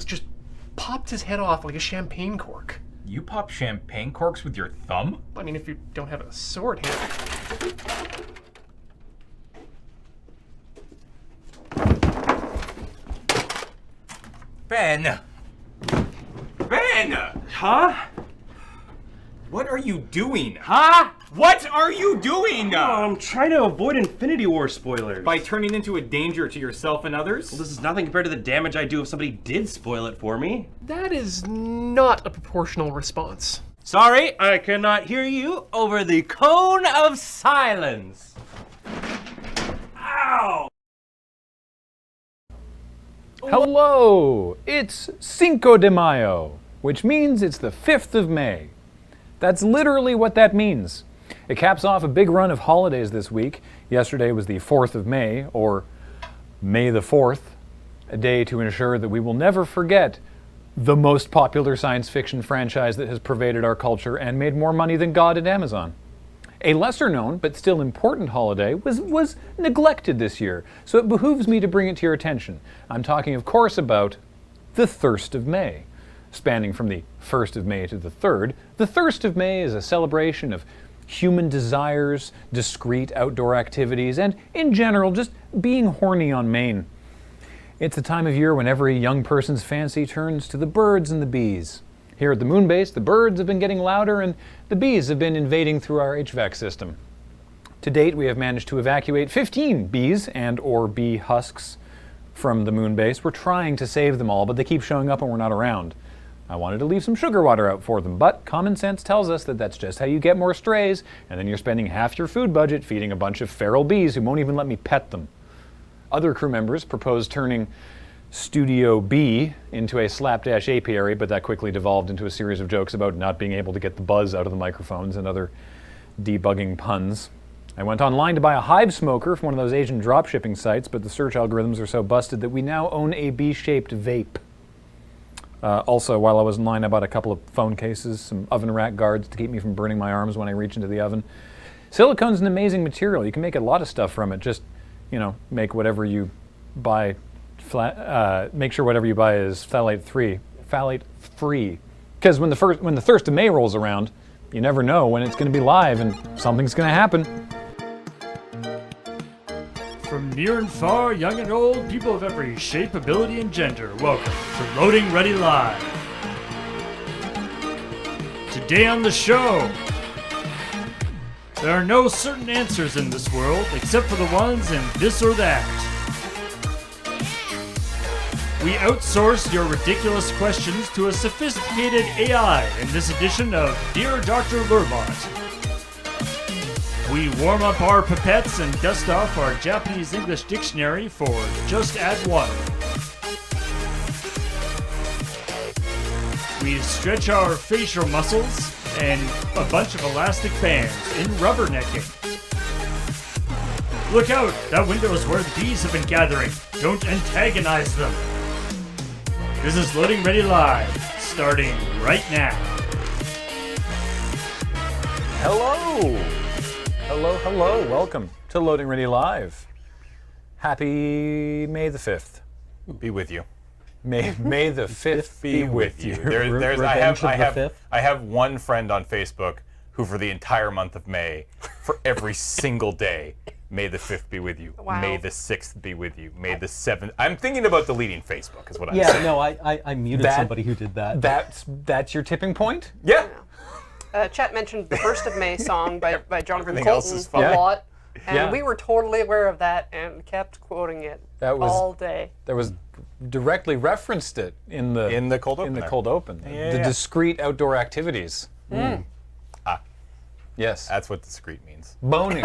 thumbs just popped his head off like a champagne cork. You pop champagne corks with your thumb? I mean, if you don't have a sword hand. Ben! Ben! Huh? What are you doing? Huh? What are you doing? Oh, I'm trying to avoid Infinity War spoilers. By turning into a danger to yourself and others? Well, this is nothing compared to the damage I'd do if somebody did spoil it for me. That is not a proportional response. Sorry, I cannot hear you over the cone of silence. Ow! Hello! It's Cinco de Mayo, which means it's the 5th of May. That's literally what that means. It caps off a big run of holidays this week. Yesterday was the 4th of May, or May the 4th, a day to ensure that we will never forget the most popular science fiction franchise that has pervaded our culture and made more money than God and Amazon. A lesser known, but still important holiday was neglected this year, so it behooves me to bring it to your attention. I'm talking, of course, about the Thirst of May. Spanning from the 1st of May to the 3rd, the Thirst of May is a celebration of human desires, discrete outdoor activities, and, in general, just being horny on Maine. It's the time of year when every young person's fancy turns to the birds and the bees. Here at the moon base, the birds have been getting louder and the bees have been invading through our HVAC system. To date, we have managed to evacuate 15 bees and/or bee husks from the moon base. We're trying to save them all, but they keep showing up when we're not around. I wanted to leave some sugar water out for them, but common sense tells us that that's just how you get more strays, and then you're spending half your food budget feeding a bunch of feral bees who won't even let me pet them. Other crew members proposed turning Studio B into a slapdash apiary, but that quickly devolved into a series of jokes about not being able to get the buzz out of the microphones and other debugging puns. I went online to buy a hive smoker from one of those Asian dropshipping sites, but the search algorithms are so busted that we now own a bee-shaped vape. Also, while I was in line, I bought a couple of phone cases, some oven rack guards to keep me from burning my arms when I reach into the oven. Silicone's an amazing material. You can make a lot of stuff from it. Just, make whatever you buy, make sure whatever you buy is phthalate free. Because when the Thirst of May rolls around, you never know when it's going to be live and something's going to happen. From near and far, young and old, people of every shape, ability, and gender, welcome to Loading Ready Live. Today on the show, there are no certain answers in this world except for the ones in this or that. We outsource your ridiculous questions to a sophisticated AI in this edition of Dear Dr.LRRbot. We warm up our pipettes and dust off our Japanese-English dictionary for Just Add Water. We stretch our facial muscles and a bunch of elastic bands in rubbernecking. Look out! That window is where the bees have been gathering. Don't antagonize them. This is Loading Ready Live, starting right now. Hello! Hello. Welcome to Loading Ready Live. Happy May the 5th. Be with you. May the 5th be with you. I have one friend on Facebook who for the entire month of May, for every single day, May the 5th be with you. Wow. May the 6th be with you. May the 7th. I'm thinking about deleting Facebook is what I'm saying. Yeah, no, I muted somebody who did that. That's your tipping point? Yeah. Chet mentioned the 1st of May song by Jonathan Everything else Colton is fine. a lot, and Yeah. we were totally aware of that and kept quoting it all day. That was directly referenced it in the cold open. In the cold open. Yeah. The discrete outdoor activities. Ah, Yes. that's what discreet means. Boning.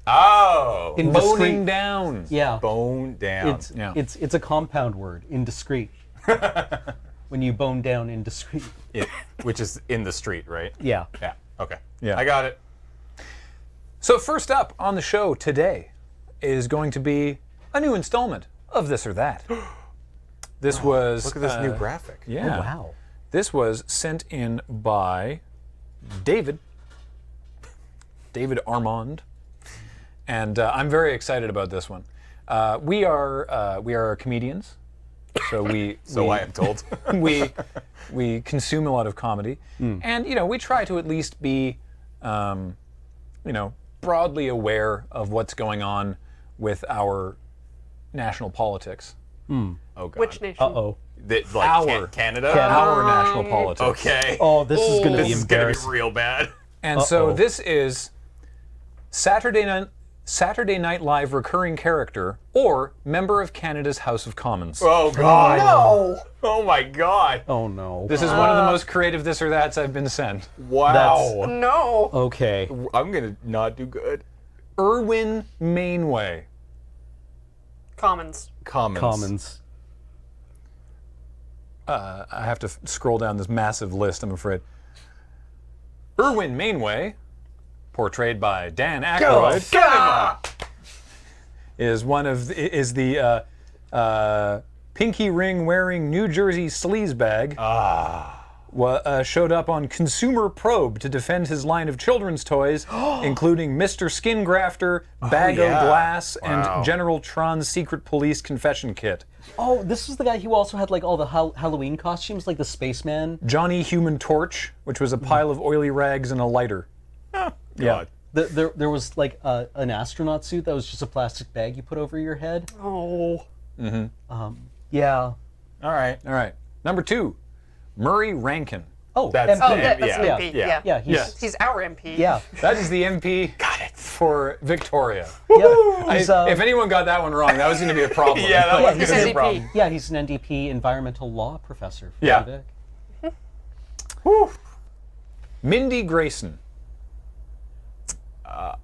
Oh. Boning down. Yeah. Bone down. It's a compound word, indiscreet. When you bone down indiscreet. Which is in the street, right? Yeah. Yeah. Okay. Yeah. I got it. So first up on the show today is going to be a new installment of This or That. This was... Look at this new graphic. Yeah. Oh, wow. This was sent in by David Armand, and I'm very excited about this one. We are comedians So we I am told. we consume a lot of comedy, and we try to at least be, broadly aware of what's going on with our national politics. Oh God. Which nation? Uh-oh. Canada? Our national politics. Okay. Oh, this is going to This be is going to be embarrassing. real bad. And so this is Saturday Night Live recurring character or member of Canada's House of Commons. Oh God. No. Oh my God. Oh, no. This is one of the most creative this or that's I've been sent. Wow. No. Okay. I'm going to not do good. Irwin Mainway. Commons. Commons. I have to scroll down this massive list, I'm afraid. Irwin Mainway, portrayed by Dan Aykroyd, is the pinky ring wearing New Jersey sleazebag. Showed up on Consumer Probe to defend his line of children's toys, including Mr. Skin Grafter, Bag O' Glass, and General Tron's Secret Police Confession Kit. Oh, this was the guy who also had like all the Halloween costumes, like the spaceman. Johnny Human Torch, which was a pile of oily rags and a lighter. God. There was like an astronaut suit that was just a plastic bag you put over your head. Oh. Yeah. All right. Number 2, Murray Rankin. Oh, That's MP. That's an MP. yeah. Yeah, He's our MP. Yeah. That is the MP. Got it. For Victoria. Yeah. He's, If anyone got that one wrong, that was going to be a problem. Yeah, that was He's going to be a NDP. problem. Yeah, he's an NDP environmental law professor. Yeah. Mindy Grayson. I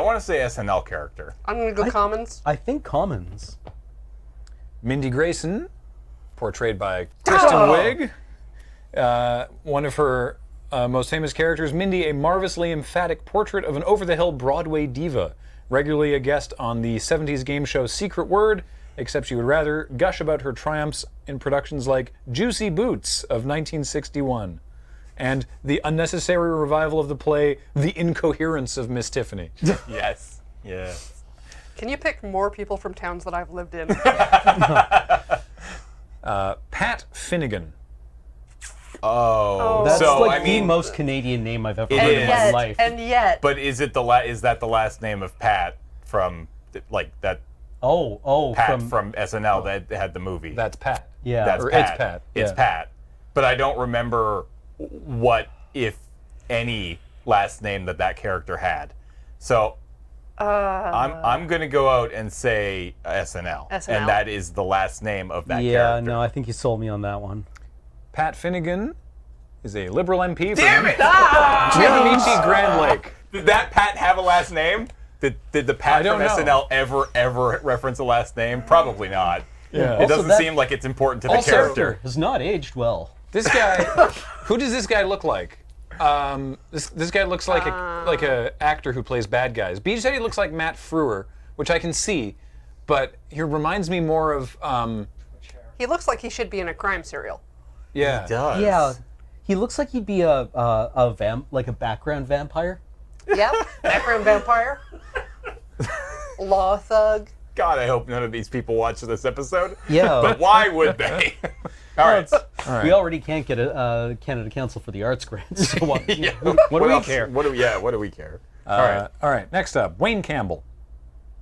want to say SNL character. I'm going to go Commons. I think Commons. Mindy Grayson, portrayed by Kristen Wiig. One of her most famous characters, Mindy, a marvelously emphatic portrait of an over-the-hill Broadway diva, regularly a guest on the 70s game show Secret Word, except she would rather gush about her triumphs in productions like Juicy Boots of 1961 and the unnecessary revival of the play The Incoherence of Miss Tiffany. Yes. Can you pick more people from towns that I've lived in? Pat Finnegan. Oh. That's So, like I mean, the most Canadian name I've ever It heard is. in my life. And yet. But is that the last name of Pat from like that Oh, Pat from SNL that had the movie? That's Pat. yeah. That's or Pat. it's Pat, It's yeah. Pat. But I don't remember what, if any, last name that character had. So I'm going to go out and say SNL. And that is the last name of that Yeah, character. no, I think you sold me on that one. Pat Finnegan is a Liberal MP for Damn it! Miramichi Grand Lake. Did that Pat have a last name? Did the Pat I don't from know. SNL ever reference a last name? Probably not. Yeah. It Also, doesn't that- seem like it's important to the Also- character. Has not aged well. This guy, who does this guy look like? This guy looks like a actor who plays bad guys. Beach said he looks like Matt Frewer, which I can see, but he reminds me more of He looks like he should be in a crime serial. yeah. Does. Yeah. He looks like he'd be a background vampire. Yep. Background vampire. Law thug. God, I hope none of these people watch this episode. Yeah. But why would they? All right. We already can't get a Canada Council for the Arts grants. So what do we else? care? What do we care? All right. Next up, Wayne Campbell.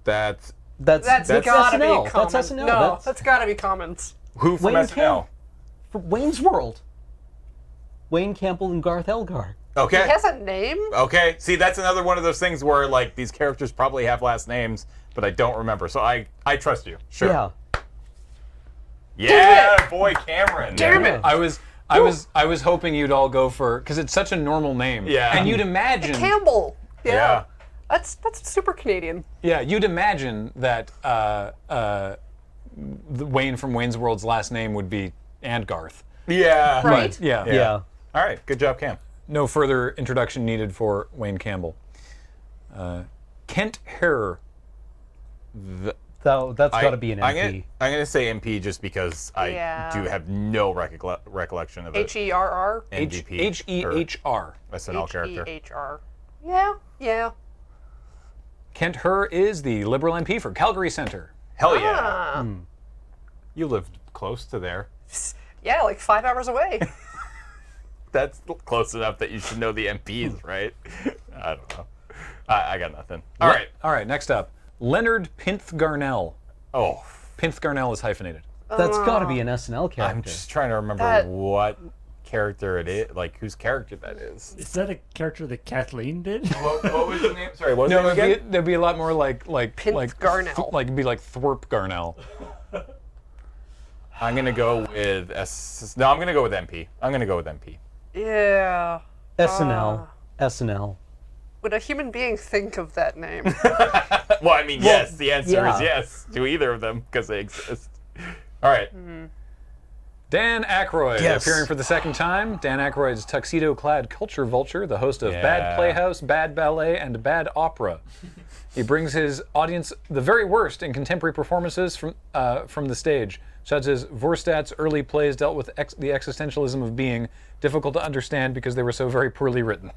That's That's gotta SNL. be Commons. That's SNL. No, that's gotta be Commons. who from Wayne SNL? Camp. For Wayne's World. Wayne Campbell and Garth Elgar. Okay. He has a name? Okay. See, that's another one of those things where like these characters probably have last names, but I don't remember. So I trust you. Sure. Yeah. Yeah, boy, Cameron. Damn it. I was hoping you'd all go for because it's such a normal name. Yeah. And you'd imagine. Campbell. Yeah. Yeah. That's super Canadian. Yeah, you'd imagine that the Wayne from Wayne's World's last name would be and Garth. Yeah. Right? Yeah. Yeah. All right. Good job, Cam. No further introduction needed for Wayne Campbell. Kent Herr. So that's got to be an MP. I'm gonna say MP just because I Yeah. do have no recollection of it. HERR. NDP. H-E-H-R. SNL character. HEHR. Yeah. Kent Herr is the Liberal MP for Calgary Centre. Hell yeah. You lived close to there. Yeah, like 5 hours away. That's close enough that you should know the MPs, right? I don't know. I got nothing. All right. All right, next up. Leonard Pinth-Garnell. Oh, Pinth-Garnell is hyphenated. That's got to be an SNL character. I'm just trying to remember what character it is, like whose character that is. Is that a character that Kathleen did? What was the name? Sorry, what was No, the name again? there'd be a lot more like Pinth-Garnell. Like it'd be like Thorpe Garnell. I'm gonna go with No, I'm gonna go with MP. I'm gonna go with MP. Yeah. SNL. SNL. Would a human being think of that name? Well, I mean, yes. The answer yeah. is yes to either of them because they exist. All right. Dan Aykroyd, Yes. appearing for the second time. Dan Aykroyd's tuxedo-clad culture vulture, the host of Yeah. Bad Playhouse, Bad Ballet, and Bad Opera. He brings his audience the very worst in contemporary performances from the stage, such as Vorstadt's early plays dealt with the existentialism of being, difficult to understand because they were so very poorly written.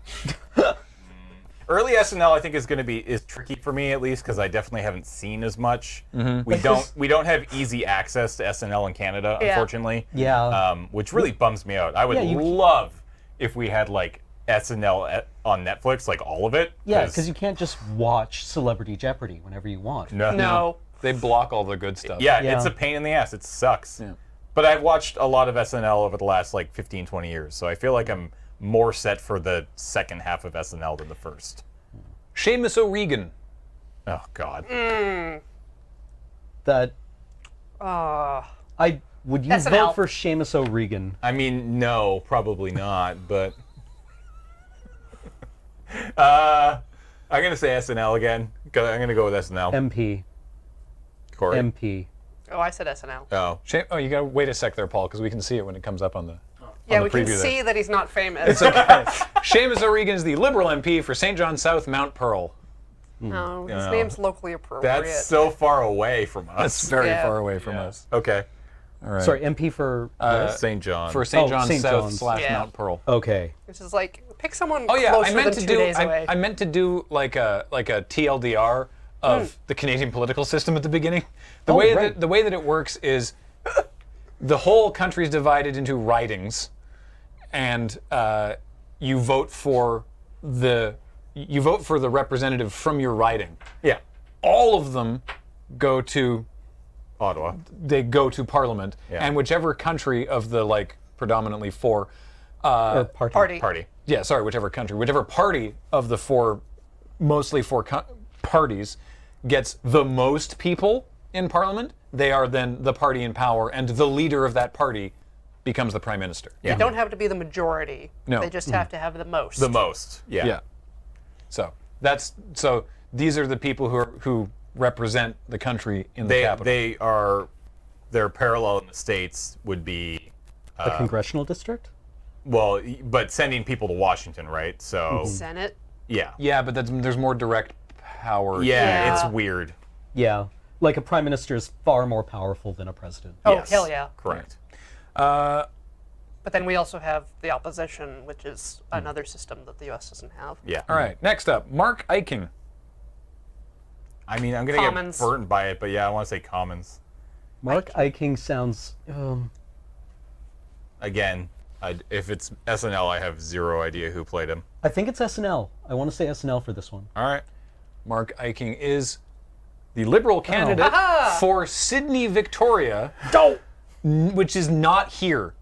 Early SNL, I think, is tricky for me at least because I definitely haven't seen as much. We don't have easy access to SNL in Canada, Yeah. unfortunately. Yeah. Which really bums me out. I would love if we had like SNL on Netflix, like all of it. Yeah, because you can't just watch Celebrity Jeopardy whenever you want. No. They block all the good stuff. Yeah, Yeah. it's a pain in the ass. It sucks. Yeah. But I've watched a lot of SNL over the last like 15, 20 years, so I feel like I'm more set for the second half of SNL than the first. Seamus O'Regan. Oh God. That would you SNL. vote for Seamus O'Regan? I mean, no, probably not, but I'm gonna say SNL again. I'm gonna go with SNL. MP. Corey. MP. Oh, I said SNL. Oh. Oh, you gotta wait a sec there, Paul, because we can see it when it comes up on the. Yeah, the we can preview there. see that he's not famous. Seamus O'Regan is the Liberal MP for St. John South Mount Pearl. No, his No. name's locally appropriate. That's so far away from us. That's very Yeah. far away from us. Okay. All right. Sorry, MP for. St. John. For St. Oh, John's St. South John's. / Yeah. Mount Pearl. Okay. Which is like, pick someone Oh yeah, closer I meant than to 2 do. days away. I meant to do like a TLDR of the Canadian political system at the beginning. The way that it works is the whole country is divided into ridings, and you vote for the representative from your riding. Yeah. All of them go to Ottawa. they go to Parliament, Yeah. and whichever country of the like predominantly four. Or party. Party. Yeah, sorry, whichever party of the mostly four parties gets the most people in Parliament, they are then the party in power, and the leader of that party becomes the Prime Minister. Yeah. They don't have to be the majority. No. They just have to have the most. The most. Yeah. Yeah. So these are the people who represent the country in the capital. Their parallel in the States would be, A congressional district? well, but sending people to Washington, right? So, Senate. yeah. Yeah, but there's more direct power. Yeah, Yeah. it's weird. Yeah. Like a prime minister is far more powerful than a president. Oh, Yes. hell yeah. Correct. But then we also have the opposition, which is another system that the U.S. doesn't have. Yeah. All right, next up, Mark Eiking. I mean, I'm going to Commons. get burnt by it, but yeah, I want to say Commons. Mark Eiking sounds. Again, if it's SNL, I have zero idea who played him. I think it's SNL. I want to say SNL for this one. All right. Mark Eiking is the Liberal candidate for Sydney, Victoria, which is not here.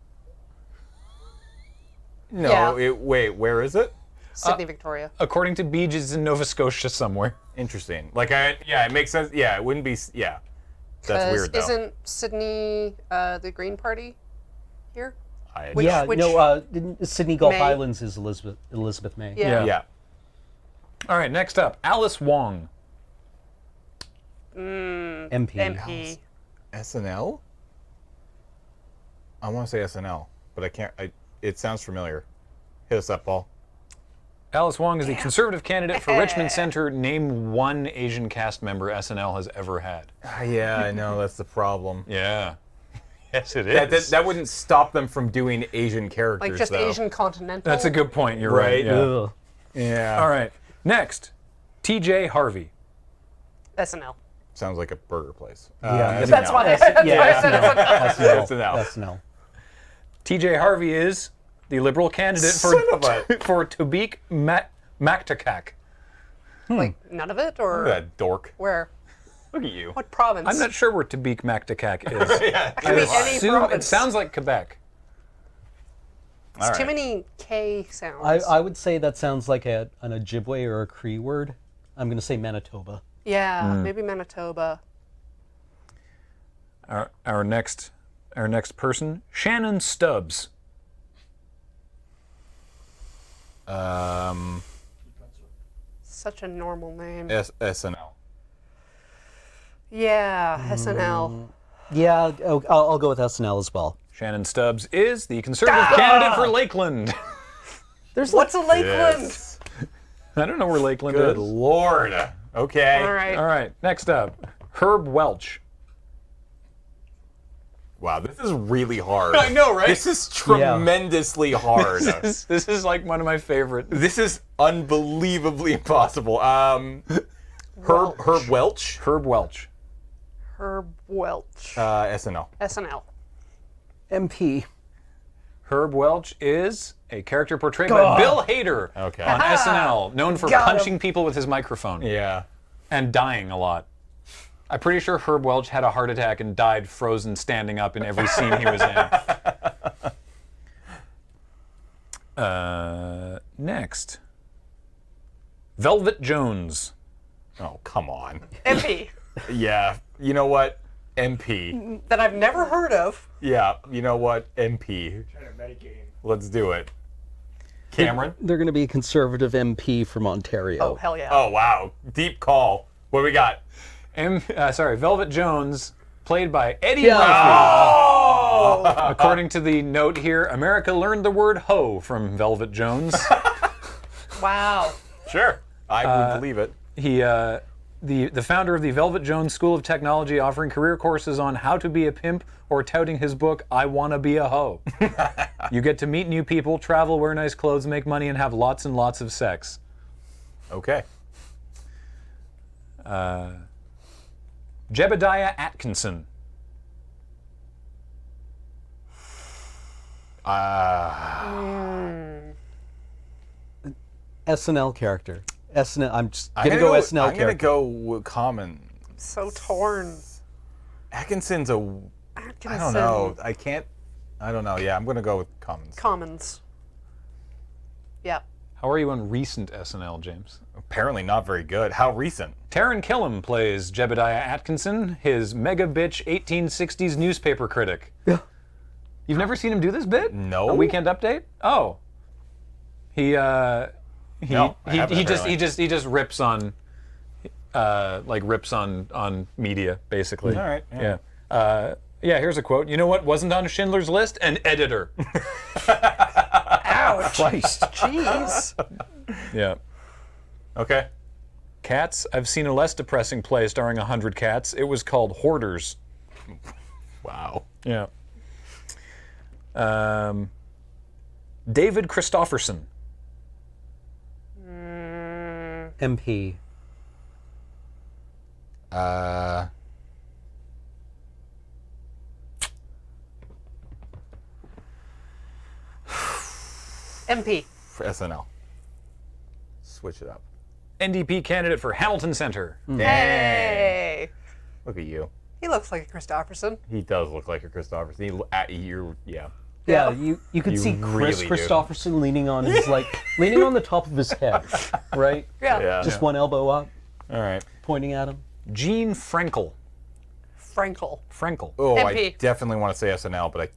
No, Yeah. wait, where is it? Sydney, Victoria. According to Beej, it's in Nova Scotia somewhere. Interesting. Like, yeah, it makes sense. Yeah, it wouldn't be, yeah. That's 'Cause weird, though. Isn't Sydney the Green Party here? Which, yeah, which- no, Sydney Gulf May? Islands is Elizabeth May. Yeah. yeah. All right, next up, Alice Wong. MP. MP. SNL? I want to say SNL, but I can't. It sounds familiar. Hit us up, Paul. Alice Wong is the Conservative candidate for Richmond Centre. Name one Asian cast member SNL has ever had. Yeah, I know. That's the problem. Yeah. Yes, it is. That wouldn't stop them from doing Asian characters, Like just though. Asian continental. That's a good point. You're right. Right? Yeah. Ugh. Yeah. All right. Next, TJ Harvey. SNL. sounds like a burger place. Yeah, That's why I SNL. said SNL. SNL. TJ Harvey is the Liberal candidate for Son of a- for Tobik Maktakak. Like, none of it? Look Or at that dork. where? Look at you. What province? I'm not sure where Tobik Maktakak is. Yeah. Could be any Assume province. it sounds like Quebec. It's All too right. many K sounds. I would say that sounds like an Ojibwe or a Cree word. I'm going to say Manitoba. Yeah, maybe Manitoba. Our next person, Shannon Stubbs. Such a normal name. SNL. Yeah, SNL. Yeah, I'll go with SNL as well. Shannon Stubbs is the Conservative candidate for Lakeland. There's What's a Lakeland? Yes. I don't know where Lakeland Good is. Lord. Okay. All right. All right, next up, Herb Welch. Wow, this is really hard. I know, right? This is tremendously hard. This is like one of my favorite. This is unbelievably impossible. Herb Welch. Herb Welch. Herb Welch. SNL. SNL. MP. Herb Welch is a character portrayed by Bill Hader Okay. on SNL, known for Got him. punching people with his microphone Yeah. and dying a lot. I'm pretty sure Herb Welch had a heart attack and died frozen standing up in every scene he was in. Next. Velvet Jones. Oh, come on. MP. Yeah. You know what? MP. That I've never heard of. Yeah. You know what? MP. Let's do it. Cameron? They're going to be a conservative MP from Ontario. Oh, hell yeah. Oh, wow. Deep call. What do we got? Velvet Jones, played by Eddie Yeah. Murphy. According to the note here, America learned the word hoe from Velvet Jones. Wow. Sure. I would believe it. He, the founder of the Velvet Jones School of Technology, offering career courses on how to be a pimp or touting his book, I Wanna Be a Hoe. You get to meet new people, travel, wear nice clothes, make money, and have lots and lots of sex. Okay. Jebediah Atkinson. SNL character. SNL. I'm just I'm going to go SNL I'm gonna character. go with Common. So torn. Atkinson's a. Atkinson. I don't know. I don't know. Yeah, I'm gonna go with Commons. Commons. Yeah. How are you on recent SNL, James? Apparently not very good. How recent? Taron Killam plays Jebediah Atkinson, his mega bitch 1860s newspaper critic. Yeah. You've never seen him do this bit? No. A Weekend Update? Oh. He No, I haven't, he just apparently. rips on rips on media basically. All right. Yeah. Yeah, here's a quote. You know what wasn't on Schindler's List? An editor. Ouch. Christ. Jeez. Yeah. Okay. Cats. I've seen a less depressing play starring 100 cats. It was called Hoarders. Wow. Yeah. David Christofferson. MP. MP. For SNL. Switch it up. NDP candidate for Hamilton Center. Hey. Look at you. He looks like a Christopherson. He does look like a Christopherson. Yeah. Yeah, you could You see Chris really do. Christopherson leaning on his leaning on the top of his head, right? Yeah. Yeah. Just one elbow up, All right. pointing at him. Gene Frankel. Frankel. Frankel. Oh, I MP. definitely want to say SNL, but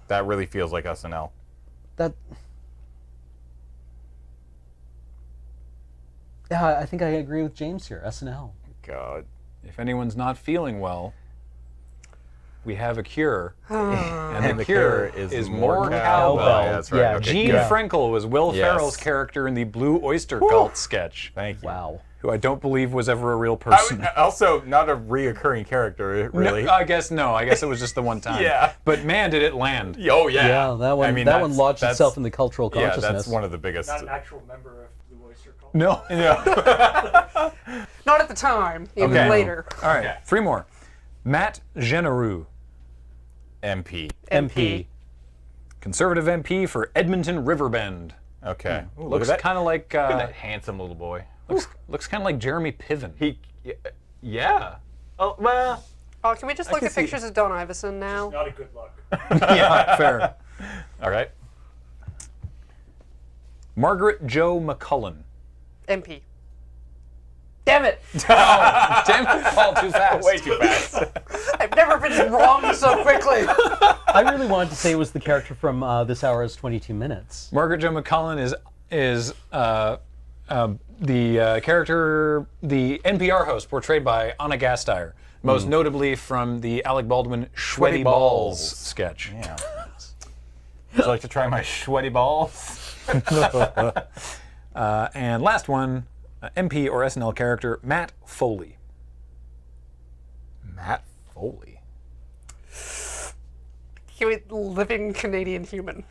that really feels like SNL. Yeah, I think I agree with James here. SNL. God. If anyone's not feeling well, we have a cure. And the cure is more cowbell. cowbell. Yeah, that's right. Yeah, Okay, Gene good. Frankel was Will Yes. Ferrell's character in the Blue Oyster Cult sketch, Thank you. Wow. who I don't believe was ever a real person. Also, not a reoccurring character, really. No, I guess no. I guess it was just the one time. Yeah. But man, did it land. Oh, yeah. Yeah, that one. I mean, that one that's- lodged that's- itself in the cultural Yeah, consciousness. that's one of the biggest. Not an actual member of the Oyster Cult. No. Yeah. Not at the time, even Okay. later. All right, 3 more. Matt Genereux, MP. MP. conservative MP for Edmonton Riverbend. Okay. Ooh, look Looks at that. kind of like Look at that handsome little boy. looks kind of like Jeremy Piven. Yeah. Oh, well. Oh, can we just look can at see- pictures of Don Iverson now? Not a good look. Yeah, fair. All right. Margaret Jo McCullen. MP. Damn it! Damn it, Paul, too fast. Way too fast. I've never been wrong so quickly. I really wanted to say it was the character from This Hour Is 22 Minutes. Margaret Jo McCullen is the character, the NPR host portrayed by Anna Gasteyer, most notably from the Alec Baldwin Sweaty Balls sketch. Yeah. Would you like to try my sweaty balls? And last one, MP or SNL character Matt Foley. Matt Foley. Can we living Canadian human?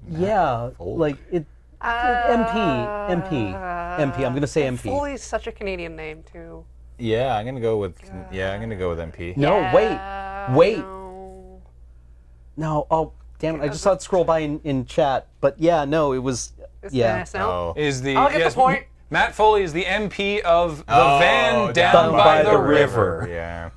Yeah, like it. MP. I'm gonna say MP. Foley's such a Canadian name too. Yeah, I'm gonna go with. Yeah, I'm gonna go with MP. No, wait. No. No, oh, damn it! I just saw it scroll by in chat, but yeah, no, it was. It's Yeah. SNL. Oh. Is the I'll get the point. Matt Foley is the MP of the Oh, van down by the river. Yeah.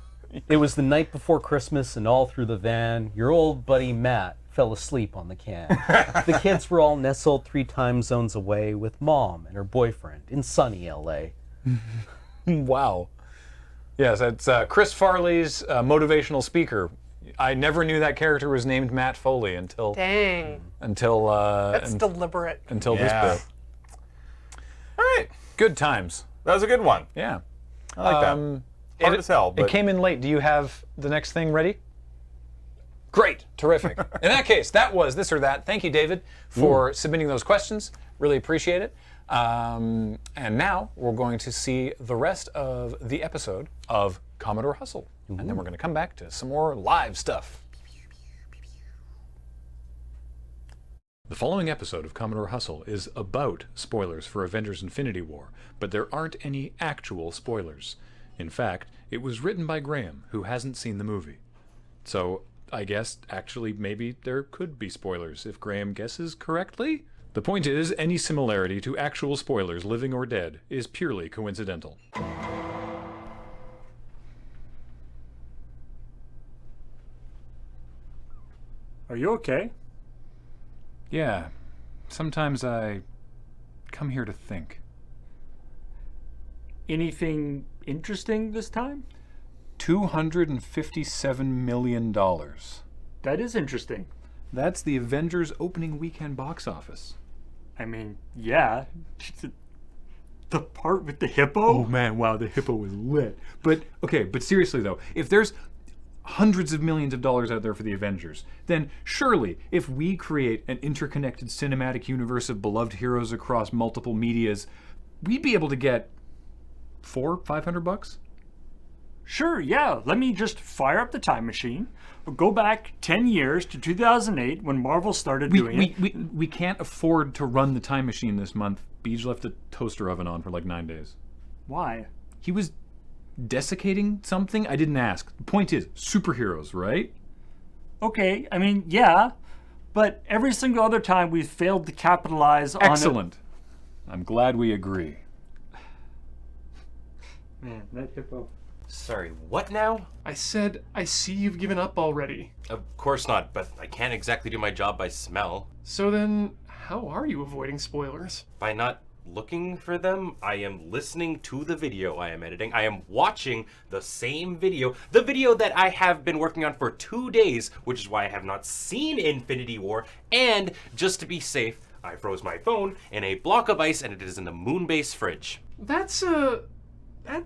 It was the night before Christmas, and all through the van, your old buddy Matt fell asleep on the can. The kids were all nestled 3 time zones away with Mom and her boyfriend in sunny LA. Wow. Yes, it's Chris Farley's motivational speaker. I never knew that character was named Matt Foley until Dang. That's until deliberate. until Yeah. this bit. All right. Good times. That was a good one. Yeah. I like that. Hard as hell, but It came in late. Do you have the next thing ready? Great. Terrific. In that case, that was This or That. Thank you, David, for submitting those questions. Really appreciate it. And now we're going to see the rest of the episode of Commodore Hustle. And then we're going to come back to some more live stuff. The following episode of Commodore Hustle is about spoilers for Avengers Infinity War, but there aren't any actual spoilers. In fact, it was written by Graham, who hasn't seen the movie. So, I guess, actually, maybe there could be spoilers if Graham guesses correctly? The point is, any similarity to actual spoilers, living or dead, is purely coincidental. Are you okay? Yeah, sometimes I come here to think. Anything interesting this time? $257 million. That is interesting. That's the Avengers opening weekend box office. I mean, yeah. The part with the hippo? Oh man, wow, the hippo was lit. But seriously though, if there's hundreds of millions of dollars out there for the Avengers, then surely if we create an interconnected cinematic universe of beloved heroes across multiple medias, we'd be able to get $400-500? Sure, yeah. Let me just fire up the time machine. We'll go back 10 years to 2008 when Marvel started doing it. We can't afford to run the time machine this month. Beej left the toaster oven on for like 9 days. Why? He was desiccating something? I didn't ask. The point is, superheroes, right? Okay, I mean, yeah. But every single other time we've failed to capitalize on it. Excellent. I'm glad we agree. Man, that hippo. Sorry, what now? I said, I see you've given up already. Of course not, but I can't exactly do my job by smell. So then, how are you avoiding spoilers? By not looking for them, I am listening to the video I am editing. I am watching the same video, the video that I have been working on for 2 days, which is why I have not seen Infinity War. And just to be safe, I froze my phone in a block of ice and it is in the Moonbase fridge. That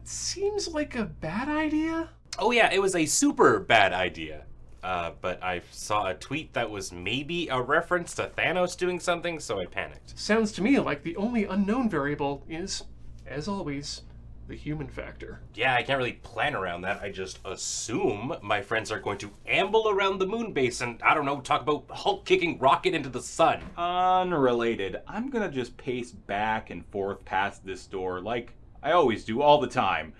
seems like a bad idea. Oh yeah, it was a super bad idea. But I saw a tweet that was maybe a reference to Thanos doing something, so I panicked. Sounds to me like the only unknown variable is, as always, the human factor. Yeah, I can't really plan around that. I just assume my friends are going to amble around the moon base and, I don't know, talk about Hulk kicking rocket into the sun. Unrelated. I'm gonna just pace back and forth past this door like I always do all the time,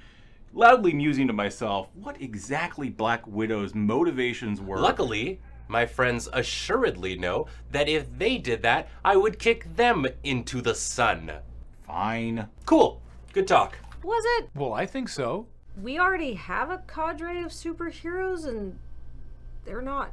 loudly musing to myself what exactly Black Widow's motivations were. Luckily, my friends assuredly know that if they did that, I would kick them into the sun. Fine. Cool. Good talk. Was it? Well, I think so. We already have a cadre of superheroes and they're not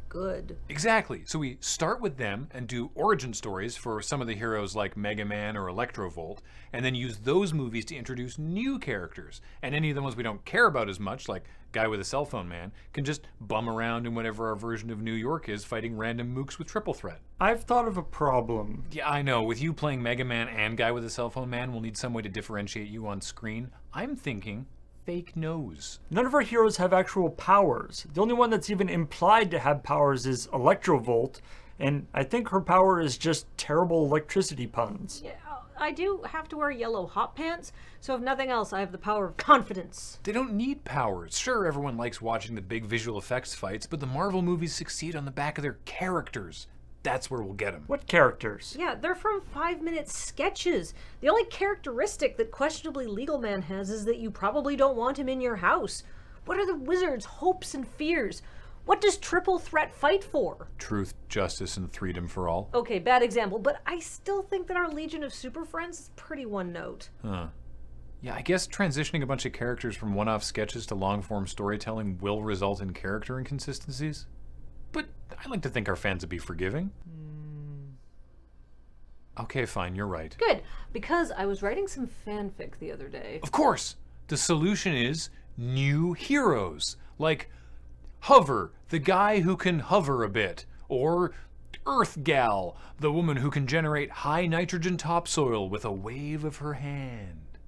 good. Exactly. So we start with them and do origin stories for some of the heroes like Mega Man or Electrovolt, and then use those movies to introduce new characters. And any of the ones we don't care about as much, like Guy with a Cell Phone Man, can just bum around in whatever our version of New York is, fighting random mooks with triple threat. I've thought of a problem. Yeah, I know. With you playing Mega Man and Guy with a Cell Phone Man, we'll need some way to differentiate you on screen. I'm thinking fake nose. None of our heroes have actual powers. The only one that's even implied to have powers is Electrovolt, and I think her power is just terrible electricity puns. Yeah, I do have to wear yellow hot pants, so if nothing else, I have the power of confidence. They don't need powers. Sure, everyone likes watching the big visual effects fights, but the Marvel movies succeed on the back of their characters. That's where we'll get them. What characters? Yeah, they're from 5-minute sketches. The only characteristic that questionably Legal Man has is that you probably don't want him in your house. What are the wizard's hopes and fears? What does triple threat fight for? Truth, justice, and freedom for all. Okay, bad example, but I still think that our Legion of Super Friends is pretty one note. Huh. Yeah, I guess transitioning a bunch of characters from one-off sketches to long-form storytelling will result in character inconsistencies. But I like to think our fans would be forgiving. Okay, fine, you're right. Good, because I was writing some fanfic the other day. Of course! The solution is new heroes. Like Hover, the guy who can hover a bit. Or Earth Gal, the woman who can generate high nitrogen topsoil with a wave of her hand.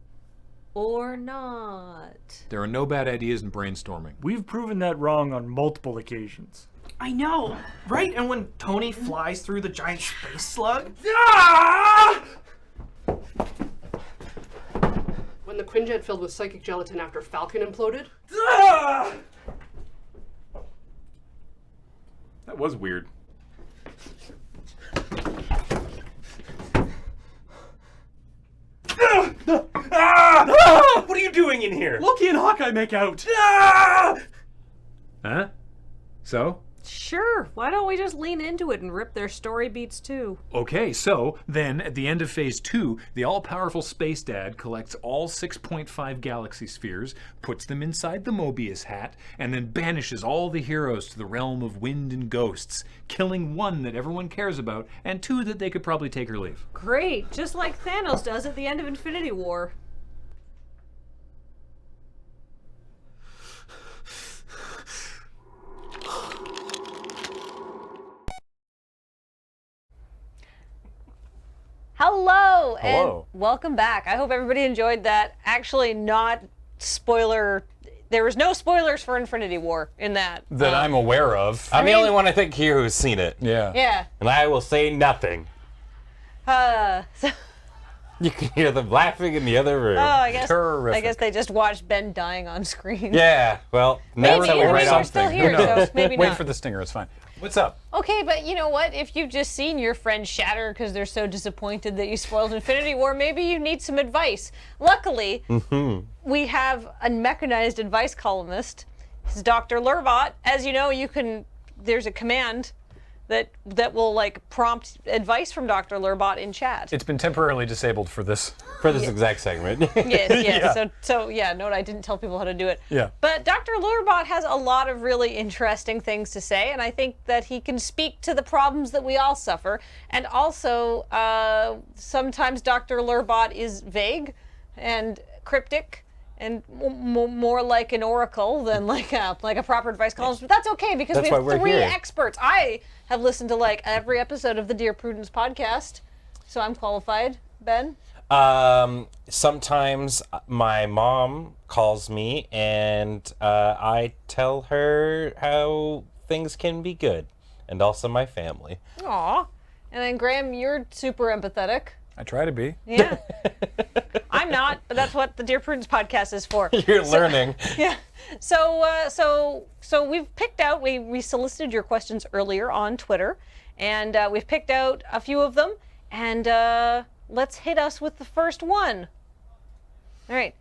Or not. There are no bad ideas in brainstorming. We've proven that wrong on multiple occasions. I know, right? And when Tony flies through the giant space slug? When the Quinjet filled with psychic gelatin after Falcon imploded? That was weird. What are you doing in here? Loki and Hawkeye make out. Huh? So? Sure, why don't we just lean into it and rip their story beats too? Okay, so then at the end of phase 2, the all-powerful Space Dad collects all 6.5 galaxy spheres, puts them inside the Mobius hat, and then banishes all the heroes to the realm of wind and ghosts, killing one that everyone cares about and two that they could probably take or leave. Great, just like Thanos does at the end of Infinity War. Hello, and welcome back. I hope everybody enjoyed that. Actually, not spoiler. There was no spoilers for Infinity War in that. That I'm aware of. I'm the only one I think here who's seen it. Yeah. Yeah. And I will say nothing. So, You can hear them laughing in the other room. I Terrific. guess they just watched Ben dying on screen. Yeah, well, Maybe, that's how we or write maybe off we're still things. here, so maybe Wait not. for the stinger, it's fine. What's up? Okay, but you know what? If you've just seen your friends shatter because they're so disappointed that you spoiled Infinity War, maybe you need some advice. Luckily, we have a mechanized advice columnist. This is Dr.LRRbot. As you know, there's a command that will like prompt advice from Dr.LRRbot in chat. It's been temporarily disabled for this. For this exact segment. Yes. So note I didn't tell people how to do it. Yeah. But Dr.LRRbot has a lot of really interesting things to say, and I think that he can speak to the problems that we all suffer. And also, sometimes Dr.LRRbot is vague and cryptic and more like an oracle than like a proper advice columnist. But that's okay because we have three experts. I have listened to like every episode of the Dear Prudence podcast, so I'm qualified. Ben? Sometimes my mom calls me, and I tell her how things can be good, and also my family. Aw. And then Graham, you're super empathetic. I try to be. Yeah. I'm not, but that's what the Dear Prudence podcast is for. You're learning. Yeah. So we've picked out, we solicited your questions earlier on Twitter, and we've picked out a few of them, and let's hit us with the first one. All right.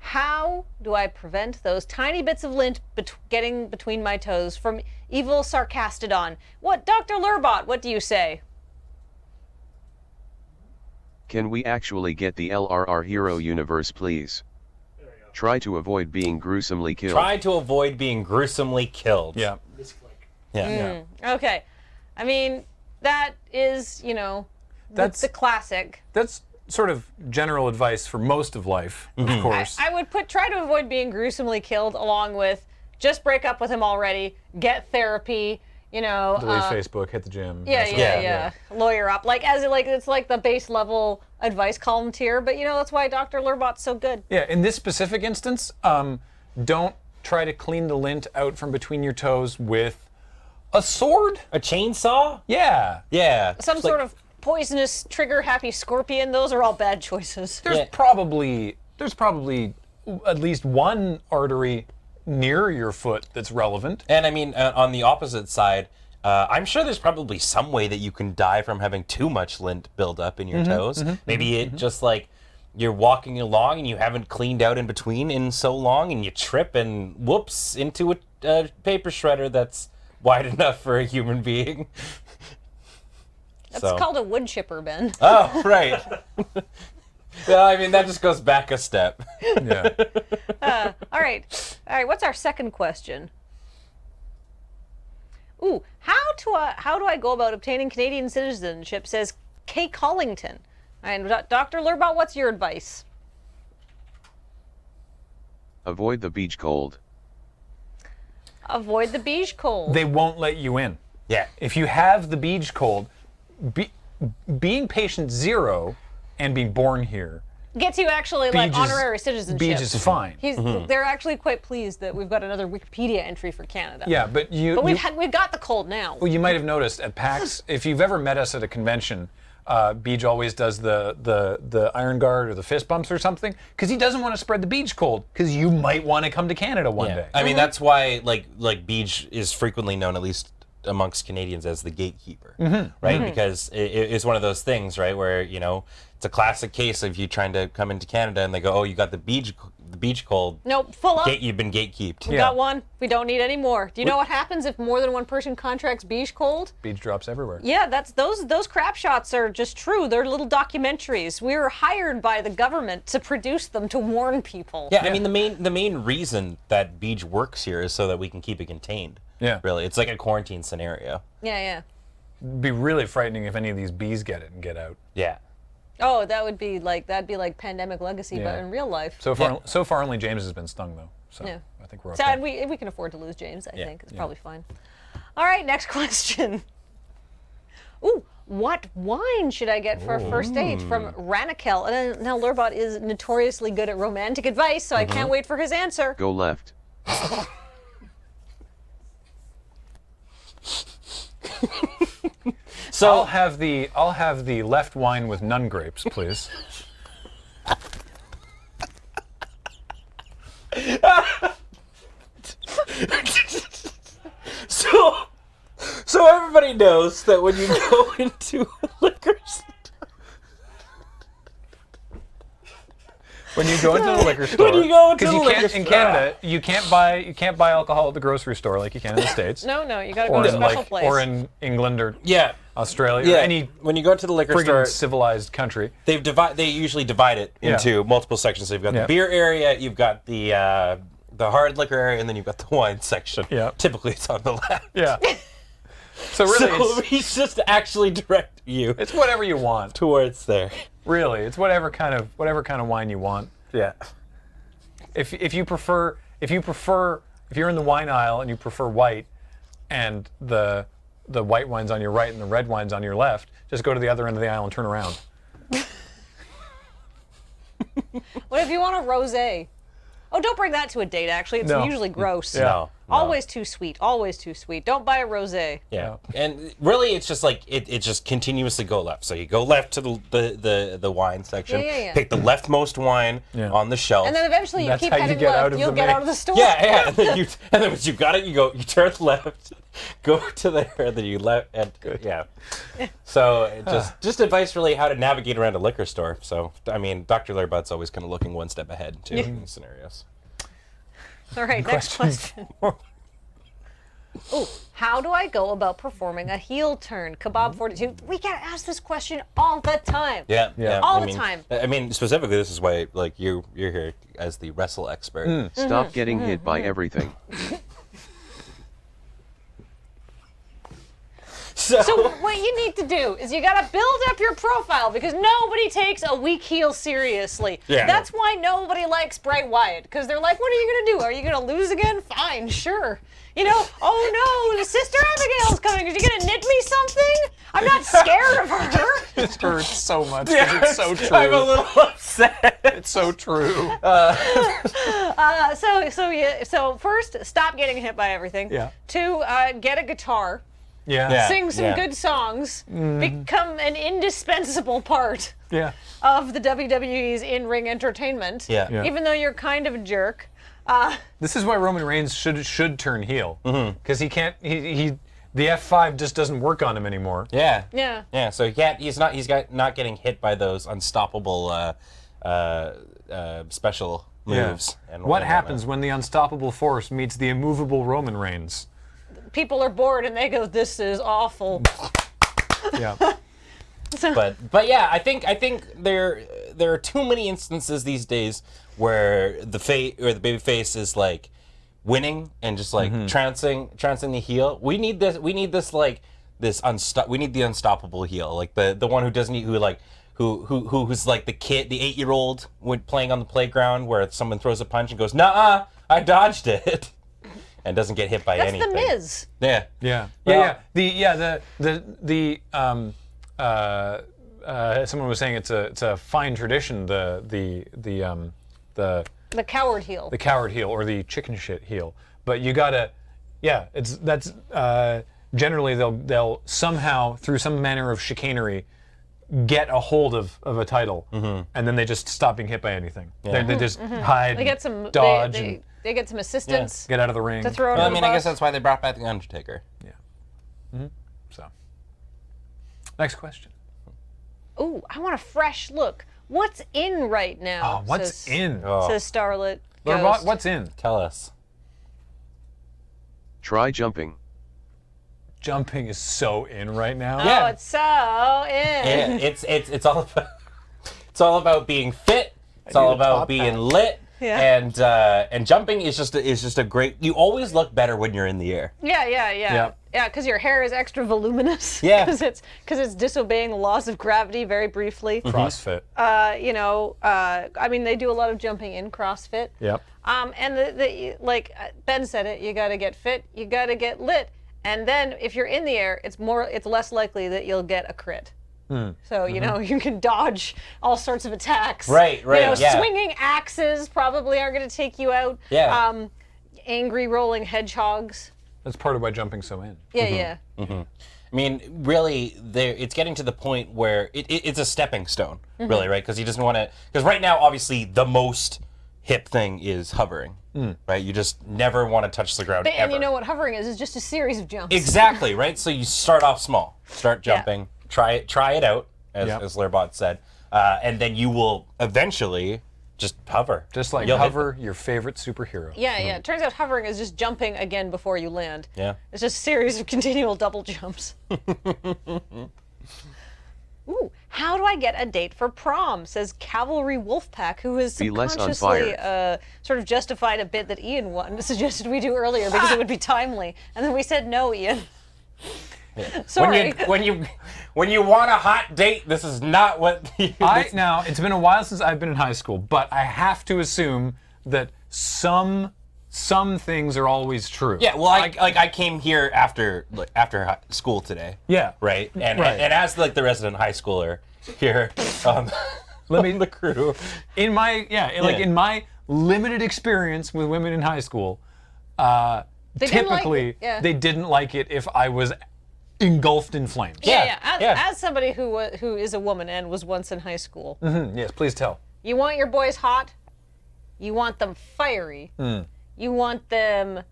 How do I prevent those tiny bits of lint getting between my toes from evil Sarcastodon? What, Dr.LRRbot, what do you say? Can we actually get the LRR hero universe, please? Try to avoid being gruesomely killed. Try to avoid being gruesomely killed. Yeah. Yeah. Okay. I mean, that is, that's the classic. That's sort of general advice for most of life, of course. I would try to avoid being gruesomely killed, along with just break up with him already, get therapy, Delete Facebook, hit the gym. Yeah. Lawyer up. It's like the base level advice column tier, but that's why Dr.LRRbot's so good. Yeah, in this specific instance, don't try to clean the lint out from between your toes with a sword? A chainsaw? Yeah. Yeah. Some sort of poisonous trigger happy scorpion. Those are all bad choices. There's probably at least one artery near your foot that's relevant. And I mean, on the opposite side, I'm sure there's probably some way that you can die from having too much lint build up in your toes. Maybe it just like you're walking along and you haven't cleaned out in between in so long, and you trip and whoops into a paper shredder that's wide enough for a human being. That's called a wood chipper, Ben. Oh, right. Well, I mean, that just goes back a step. Yeah. All right. What's our second question? Ooh, how do I go about obtaining Canadian citizenship? Says Kay Collington. And Dr.LRRbot, what's your advice? Avoid the beach cold. Avoid the beach cold. They won't let you in. Yeah. If you have the beach cold, being patient 0 and being born here gets you actually like honorary citizenship. Beach is fine. They're actually quite pleased that we've got another Wikipedia entry for Canada. Yeah, but we've got the cold now. Well, you might have noticed at PAX, if you've ever met us at a convention, Beej always does the iron guard or the fist bumps or something, because he doesn't want to spread the beach cold, because you might want to come to Canada one day. I mean, that's why like Beej is frequently known, at least amongst Canadians, as the gatekeeper, right? Because it's one of those things, right, where it's a classic case of you trying to come into Canada and they go, oh, you got the beach cold. Nope, full up. You've been gatekeeped. We got one. We don't need any more. Do you know what happens if more than one person contracts beach cold? Beach drops everywhere. Yeah, those crap shots are just true. They're little documentaries. We were hired by the government to produce them to warn people. Yeah, I mean the main reason that Beej works here is so that we can keep it contained. Yeah. Really, it's like a quarantine scenario. Yeah. It'd be really frightening if any of these bees get it and get out. Yeah. Oh, that'd be like Pandemic Legacy, but in real life. So far, only James has been stung though. So I think we're okay. So we can afford to lose James. I think it's probably fine. All right, next question. Ooh, what wine should I get for a first date? From Ranakel. And now LRRbot is notoriously good at romantic advice, so I can't wait for his answer. Go left. So I'll have the left wine with nun grapes, please. So everybody knows that when you go into a liquor store. When you go into the liquor store, because in Canada you can't buy alcohol at the grocery store like you can in the States. No, you gotta go to a special place. Or in England or Australia or any when you go to the liquor store, civilized country. They usually divide it into multiple sections. So you've got the beer area, you've got the hard liquor area, and then you've got the wine section. Yeah. Typically it's on the left. Yeah. So really, he's just actually direct you. It's whatever you want towards there. Really, it's whatever kind of wine you want. Yeah. If you're in the wine aisle and you prefer white, and the white wine's on your right and the red wine's on your left, just go to the other end of the aisle and turn around. What if you want a rosé? Oh, don't bring that to a date, actually. It's No. usually gross. No. Always too sweet. Always too sweet. Don't buy a rosé. Yeah, and really, it's just like it just continuously go left. So you go left to the wine section, Yeah. pick the leftmost wine on the shelf, And then eventually you That's keep how you heading get out left. of You'll the get maze. out of the store. yeah, and then once you got it, you turn left, go to there, and then you left, and yeah. So just advice really how to navigate around a liquor store. So I mean, Dr.LRRbot's always kind of looking one step ahead too in these scenarios. All right, next question. Ooh, how do I go about performing a heel turn? Kebab42. We get asked this question all the time. Yeah. All I the mean, time. I mean, specifically, this is why like you're here as the wrestle expert. Stop getting hit by everything. So what you need to do is you gotta build up your profile because nobody takes a weak heel seriously. Yeah. That's why nobody likes Bray Wyatt, because they're like, what are you gonna do? Are you gonna lose again? Fine, sure. You know, oh no, the Sister Abigail's coming. Are you gonna knit me something? I'm not scared of her. It hurts so much. 'Cause it's so true. I'm a little upset. It's so true. So first, stop getting hit by everything. Yeah. 2, get a guitar. Yeah. Sing some good songs. Become an indispensable part Yeah. of the WWE's in-ring entertainment. Yeah. Even though you're kind of a jerk. This is why Roman Reigns should turn heel, because he can't. He the F5 just doesn't work on him anymore. Yeah. Yeah. Yeah. So he's not getting hit by those unstoppable special moves. And What happens when the unstoppable force meets the immovable Roman Reigns? People are bored and they go, "This is awful." Yeah. But yeah, I think there are too many instances these days where the baby face is like winning and just like trouncing the heel. We need the unstoppable heel, like the one who doesn't who's like the kid, the 8-year-old when playing on the playground where someone throws a punch and goes, "Nuh-uh, I dodged it." And doesn't get hit by That's anything. the Miz. Yeah. Someone was saying it's a fine tradition. The coward heel. The coward heel or the chicken shit heel. But you gotta, generally they'll somehow through some manner of chicanery get a hold of a title, and then they just stop being hit by anything. Yeah. They just hide, They get some dodge, they get some assistance. get out of the ring. To throw Well, I under mean, the I guess bus. that's why they brought back the Undertaker. So, next question. Ooh, I want a fresh look. What's in right now? Oh, what's in? Says Starlet. LRRbot, Ghost. what's in? Tell us. Try jumping. Jumping is so in right now. Oh, it's so in. Yeah, it's all about being fit. It's all about being lit. Yeah. And jumping is just a great. You always look better when you're in the air. Yeah. Yep. Yeah, because your hair is extra voluminous. Yeah. Because it's disobeying the laws of gravity very briefly. CrossFit. I mean, they do a lot of jumping in CrossFit. Yep. And like Ben said it, you got to get fit, you got to get lit, and then if you're in the air, it's less likely that you'll get a crit. So you can dodge all sorts of attacks. Right. Yeah. Swinging axes probably are going to take you out. Yeah. Angry rolling hedgehogs. That's part of why jumping's so in. Yeah. I mean, really, it's getting to the point where it's a stepping stone, really, right? Because you just want to. Because right now, obviously, the most hip thing is hovering, right? You just never want to touch the ground ever. And you know what hovering is just a series of jumps. Exactly, right? So you start off small, start jumping, try it out, as LRRbot said, and then you will eventually just hover. Just like You'll hover, your favorite superhero. Yeah. It turns out hovering is just jumping again before you land. Yeah. It's just a series of continual double jumps. Ooh, how do I get a date for prom? Says Cavalry Wolfpack, who has Be less on subconsciously sort of justified a bit that Ian suggested we do earlier because it would be timely. And then we said no, Ian. Sorry. When you want a hot date, this is not what. Now it's been a while since I've been in high school, but I have to assume that some things are always true. Yeah, well, I came here after school today. Yeah. Right. And as like the resident high schooler here, Let me the crew. in my in my limited experience with women in high school, They didn't like typically it, yeah. they didn't like it if I was engulfed in flames. As somebody who is a woman and was once in high school, Yes, please tell. you want your boys hot, you want them fiery, you want them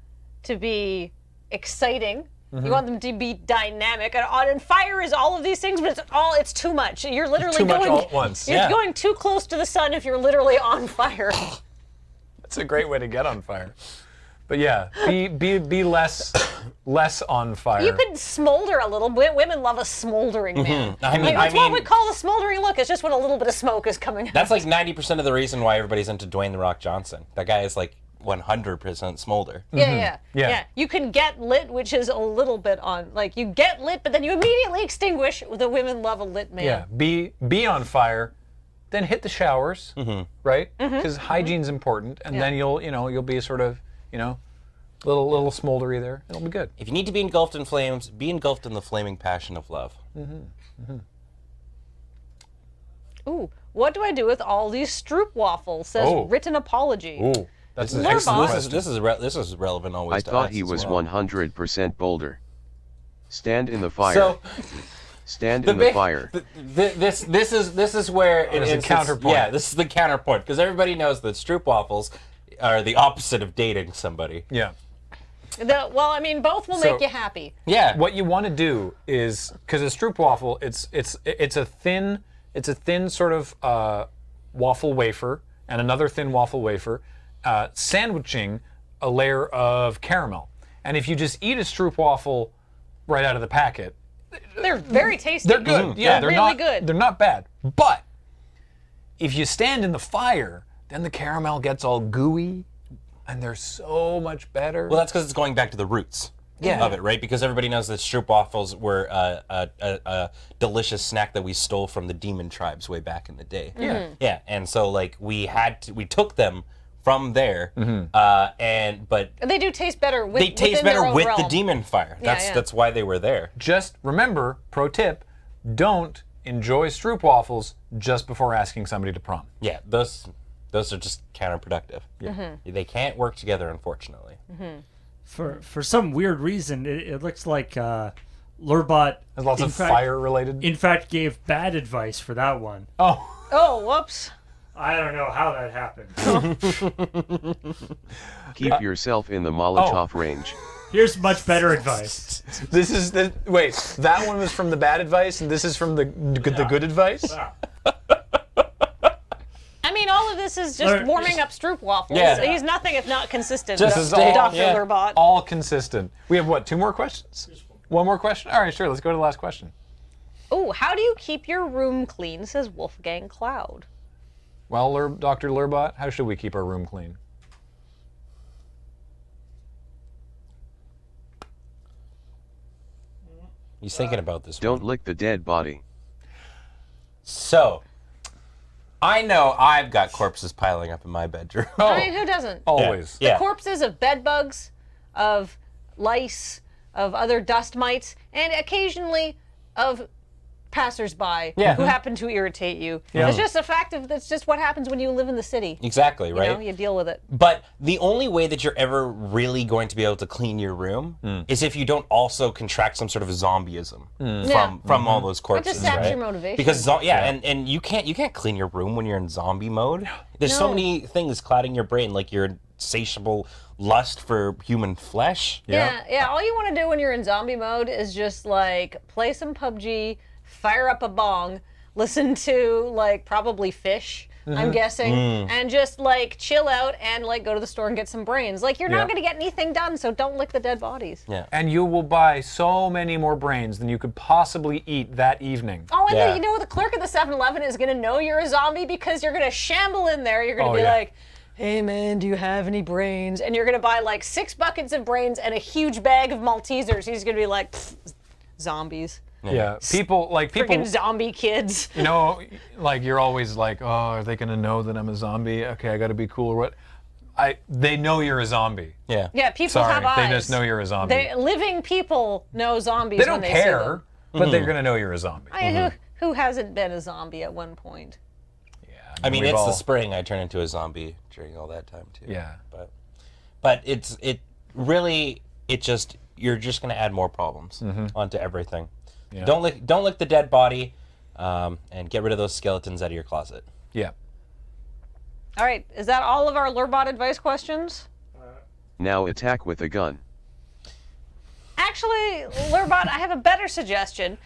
to be exciting, you want them to be dynamic, and fire is all of these things, but it's too much. You're literally Too much going all at once. You're going too close to the sun if you're literally on fire. That's a great way to get on fire. But yeah, be less on fire. You could smolder a little bit. Women love a smoldering man. That's what we call the smoldering look. It's just when a little bit of smoke is coming out. That's like 90% of the reason why everybody's into Dwayne The Rock Johnson. That guy is like 100% smolder. Yeah. You can get lit, which is a little bit on. Like, you get lit, but then you immediately extinguish. The women love a lit man. Yeah, be on fire, then hit the showers, right? Because hygiene's important, and then you'll be sort of, little smoldery there. It'll be good. If you need to be engulfed in flames, be engulfed in the flaming passion of love. Ooh, what do I do with all these stroop waffles? Says written apology. Ooh, that's an Lurrbot. excellent This is relevant always. I to thought us he as was well. 100% Boulder. Stand in the fire. So Stand in the fire. This is where There's a counterpoint. Yeah, this is the counterpoint because everybody knows that stroop waffles are the opposite of dating somebody. Yeah. Both will make you happy. Yeah. What you want to do is, because a stroopwafel, it's a thin sort of waffle wafer and another thin waffle wafer, sandwiching a layer of caramel. And if you just eat a stroopwafel right out of the packet, They're very tasty. they're good. Yeah, they're really not good. They're not bad. But if you stand in the fire, then the caramel gets all gooey, and they're so much better. Well, that's because it's going back to the roots of it, right? Because everybody knows that stroop waffles were a delicious snack that we stole from the demon tribes way back in the day. Yeah. Yeah, and so like we took them from there, but they do taste better. they taste better with the realm. demon fire. That's why they were there. Just remember, pro tip, don't enjoy stroopwafels just before asking somebody to prom. Yeah, those are just counterproductive. Yeah. They can't work together, unfortunately. For some weird reason, it looks like LRRbot There's lots of fire related. In fact, gave bad advice for that one. Oh, whoops. I don't know how that happened. Keep yourself in the Molotov range. Here's much better advice. Wait, that one was from the bad advice, and this is from the good advice? Yeah. I mean, all of this is just warming up stroop waffles. Yeah. He's nothing if not consistent. Just This is stay- all, Dr. LRRbot. all consistent. We have what, 2 more questions? One more question? All right, sure, let's go to the last question. Ooh, how do you keep your room clean? Says Wolfgang Cloud. Well, Dr. LRRbot, how should we keep our room clean? He's thinking about this. Don't lick the dead body. So, I know I've got corpses piling up in my bedroom. I mean, who doesn't? Always. Yeah. Corpses of bed bugs, of lice, of other dust mites, and occasionally of passersby who happen to irritate you. Yeah. It's just a fact of that's just what happens when you live in the city. Exactly, right? You know, you deal with it. But the only way that you're ever really going to be able to clean your room is if you don't also contract some sort of zombieism from all those corpses. It just saps right? your motivation. Because and you can't clean your room when you're in zombie mode. There's so No. many things clouding your brain, like your insatiable lust for human flesh. Yeah. All you want to do when you're in zombie mode is just like play some PUBG, fire up a bong, listen to like probably Fish, I'm guessing, and just like chill out and like go to the store and get some brains. Like you're not going to get anything done, so don't lick the dead bodies. Yeah. And you will buy so many more brains than you could possibly eat that evening. Oh, and Yeah. then, you know, the clerk at the 7-Eleven is going to know you're a zombie because you're going to shamble in there. You're going to be like, hey man, do you have any brains? And you're going to buy like 6 buckets of brains and a huge bag of Maltesers. He's going to be like, zombies. Yeah, people Freaking zombie kids. you know, like you're always like, oh, are they gonna know that I'm a zombie? Okay, I gotta be cool or what? They know you're a zombie. Yeah. Yeah, people Sorry, have eyes. they just know you're a zombie. Living people know zombies They don't when they see care, them. but they're gonna know you're a zombie. I mean, who hasn't been a zombie at one point? I mean, We've it's all- the spring. I turn into a zombie during all that time too. Yeah. But you're just gonna add more problems onto everything. Yeah. Don't lick the dead body, and get rid of those skeletons out of your closet. Yeah. All right, is that all of our LRRbot advice questions? Now attack with a gun. Actually, LRRbot, I have a better suggestion.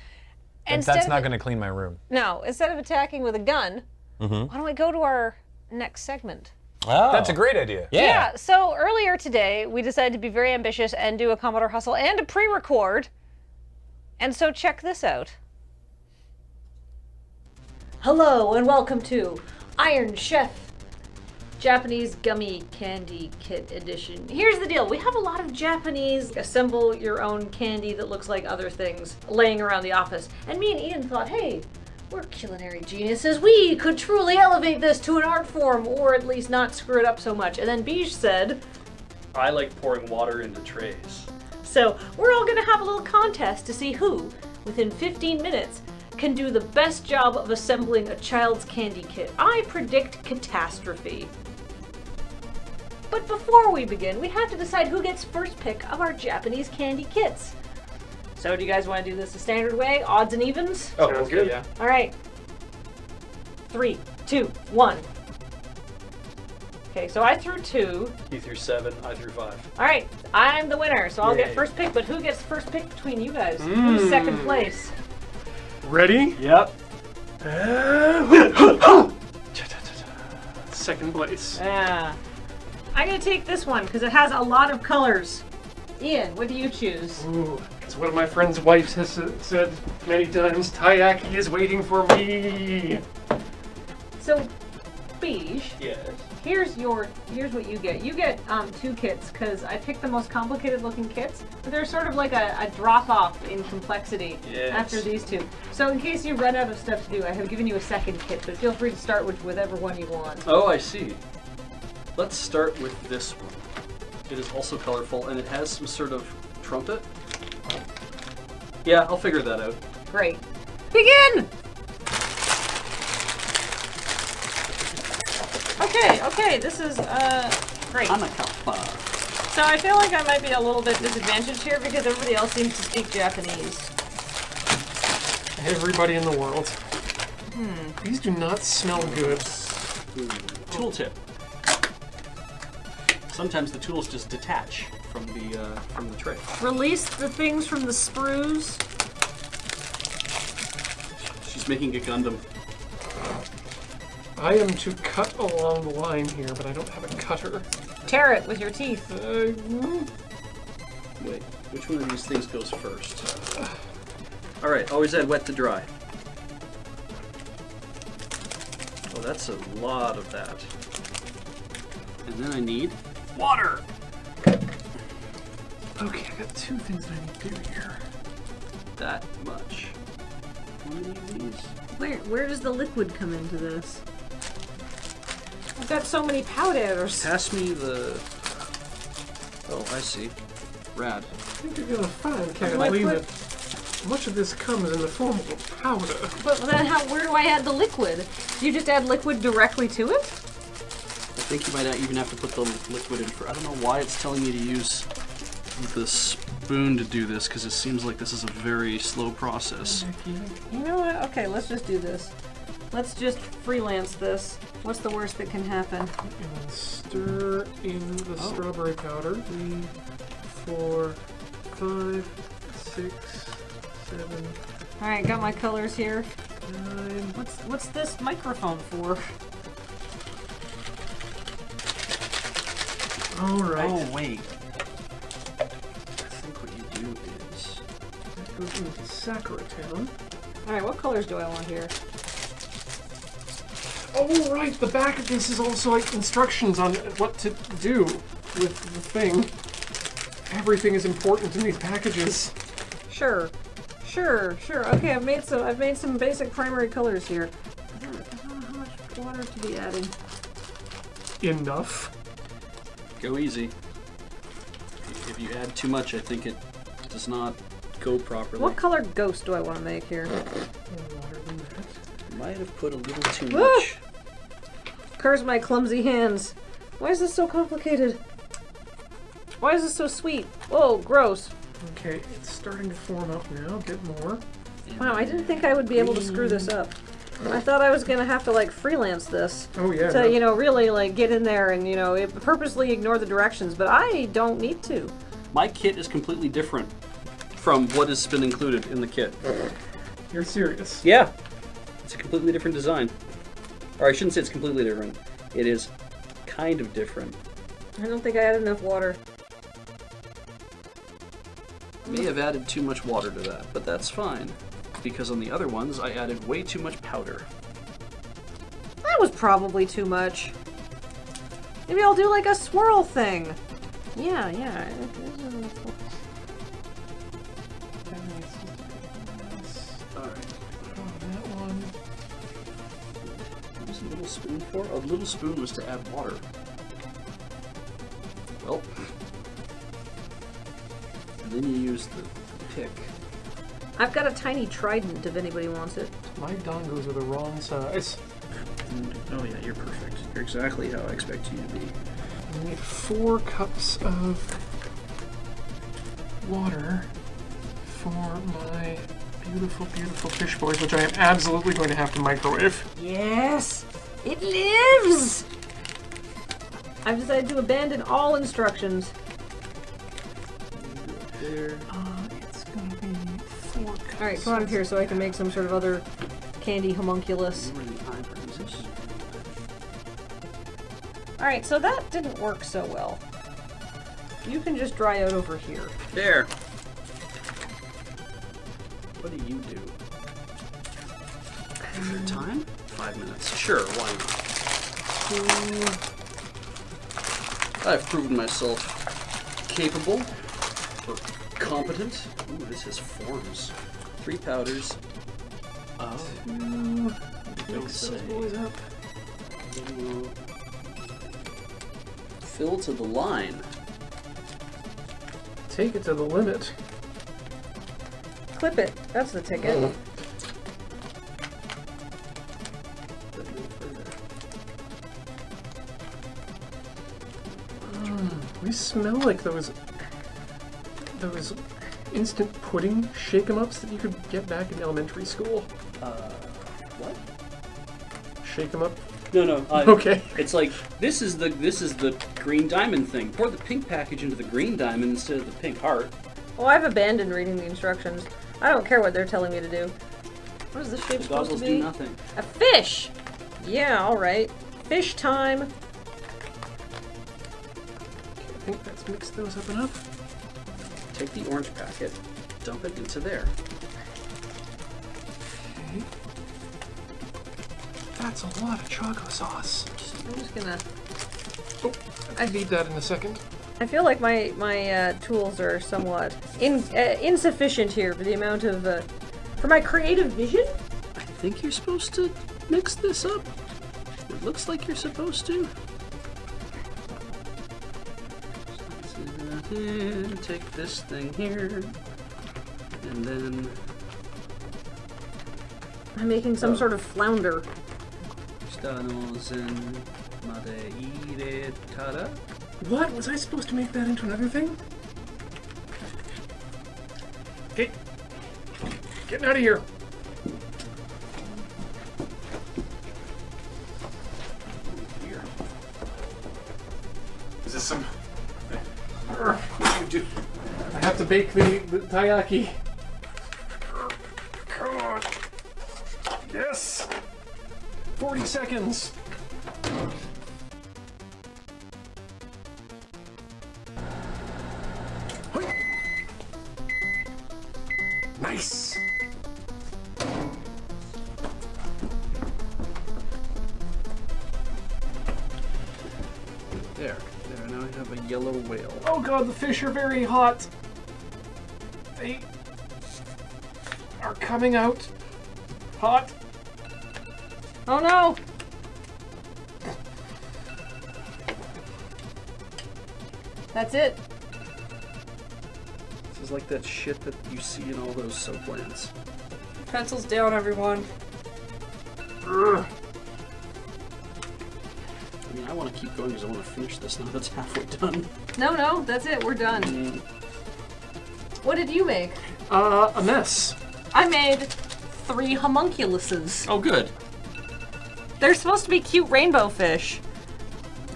That's not going to clean my room. No, instead of attacking with a gun, why don't we go to our next segment? Oh. That's a great idea. Yeah, so earlier today, we decided to be very ambitious and do a Commodore Hustle and a pre-record. And so check this out. Hello and welcome to Iron Chef Japanese Gummy Candy Kit Edition. Here's the deal. We have a lot of Japanese assemble your own candy that looks like other things laying around the office. And me and Ian thought, hey, we're culinary geniuses. We could truly elevate this to an art form, or at least not screw it up so much. And then Beige said, I like pouring water into trays. so we're all gonna have a little contest to see who, within 15 minutes, can do the best job of assembling a child's candy kit. I predict catastrophe. But before we begin, we have to decide who gets first pick of our Japanese candy kits. So do you guys want to do this the standard way? Odds and evens? Oh, sounds good. Yeah. All right. 3, 2, 1. Okay, so I threw 2. He threw 7, I threw 5. All right, I'm the winner, so I'll Yay. get first pick. But who gets first pick between you guys? Who's second place? Ready? Yep. Second place. Yeah. I'm gonna take this one because it has a lot of colors. Ian, what do you choose? Ooh, it's one of my friend's wives has said many times, Taiyaki is waiting for me. So, Beige. Yes. Here's what you get. You get 2 kits because I picked the most complicated looking kits, but they're sort of like a drop off in complexity after these 2. So in case you run out of stuff to do, I have given you a second kit, but feel free to start with whichever one you want. Oh, I see. Let's start with this one. It is also colorful and it has some sort of trumpet. Yeah, I'll figure that out. Great. Begin! Okay, this is great. So I feel like I might be a little bit disadvantaged here because everybody else seems to speak Japanese. Everybody in the world. These do not smell good. Tooltip. Sometimes the tools just detach from the tray. Release the things from the sprues. She's making a Gundam. I am to cut along the line here, but I don't have a cutter. Tear it with your teeth. Wait, which one of these things goes first? Alright, always add wet to dry. Oh, that's a lot of that. And then I need water! Okay, I got 2 things that I need to do here. That much. How many of these? Where does the liquid come into this? I've got so many powders. Pass me the... Oh, I see. Rad. I think you're gonna find, Kathleen, that much of this comes in the form of a powder. But then where do I add the liquid? Do you just add liquid directly to it? I think you might not even have to put the liquid in for... I don't know why it's telling me to use the spoon to do this, because it seems like this is a very slow process. You know what? Okay, let's just do this. Let's just freelance this. What's the worst that can happen? And then stir in the strawberry powder. 3, 4, 5, 6, 7. All right, got my colors here. 9. What's this microphone for? All right. Oh, wait. I think what you do is... That goes into Sakura-town. All right, what colors do I want here? Oh, right, the back of this is also like instructions on what to do with the thing. Everything is important in these packages. Sure. Okay, I've made some basic primary colors here. I don't know how much water to be adding. Enough. Go easy. If you add too much, I think it does not go properly. What color ghost do I want to make here? Might have put a little too much. Curse my clumsy hands. Why is this so complicated? Why is this so sweet? Whoa, gross. Okay, it's starting to form up now. A bit more. Wow, I didn't think I would be able to screw this up. I thought I was gonna have to like freelance this. Oh yeah. To, you know, really like get in there and, you know, purposely ignore the directions, but I don't need to. My kit is completely different from what has been included in the kit. You're serious? Yeah. It's a completely different design. Or I shouldn't say it's completely different. It is kind of different. I don't think I had enough water. May have added too much water to that, but that's fine. Because on the other ones, I added way too much powder. That was probably too much. Maybe I'll do like a swirl thing. Yeah. Alright. That one. What was a little spoon for? A little spoon was to add water. Well. And then you use the pick. I've got a tiny trident if anybody wants it. My dongos are the wrong size. Oh yeah, you're perfect. You're exactly how I expect you to be. I need 4 cups of water for my beautiful, beautiful fish boys, which I am absolutely going to have to microwave. Yes! It lives! I've decided to abandon all instructions. There. It's going to be 4 cups. Alright, come on up here so I can make some sort of other candy homunculus. Alright, so that didn't work so well. You can just dry out over here. There. What do you do? Is there time? 5 minutes. Sure, why not? I've proven myself capable or competent. Ooh, this has forms. 3 powders. Mix those boys up. Fill to the line. Take it to the limit. Clip it. That's the ticket. They smell like those instant pudding shake-em-ups that you could get back in elementary school. What? Shake-em-up? No. Okay. It's like this is the green diamond thing. Pour the pink package into the green diamond instead of the pink heart. Oh, I've abandoned reading the instructions. I don't care what they're telling me to do. What is this shape The supposed to goggles be? do nothing. A fish! Yeah, alright. Fish time. I think that's mixed those up enough. Take the orange packet, dump it into there. Okay. That's a lot of chocolate sauce. I'm just gonna... Oh, I need that in a second. I feel like my tools are somewhat insufficient here for the amount of... for my creative vision? I think you're supposed to mix this up. It looks like you're supposed to. Take this thing here, and then... I'm making some sort of flounder. What? Was I supposed to make that into another thing? Okay. Getting out of here. Is this some... What do you do? I have to bake the taiyaki. Come on. Yes! 40 seconds. Nice! There, now I have a yellow whale. Oh god, the fish are very hot. They are coming out hot. Oh no! That's it. This is like that shit that you see in all those soap lands. Pencils down, everyone. I mean, I want to keep going because I want to finish this now that's halfway done. No, that's it. We're done. What did you make? A mess. I made 3 homunculuses. Oh, good. They're supposed to be cute rainbow fish,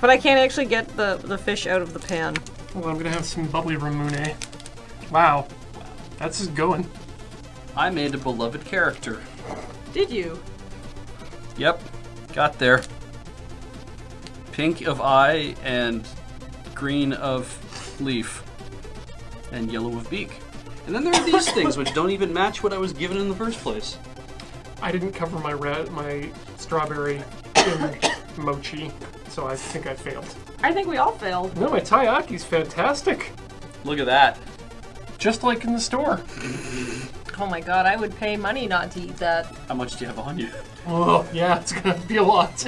but I can't actually get the fish out of the pan. Well, I'm gonna have some bubbly ramune. Wow. That's just going. I made a beloved character. Did you? Yep, got there. Pink of eye and green of leaf and yellow of beak. And then there are these things which don't even match what I was given in the first place. I didn't cover my strawberry in mochi, so I think I failed. I think we all failed. No, my taiyaki's fantastic. Look at that. Just like in the store. Oh my god, I would pay money not to eat that. How much do you have on you? Oh, yeah, it's gonna be a lot.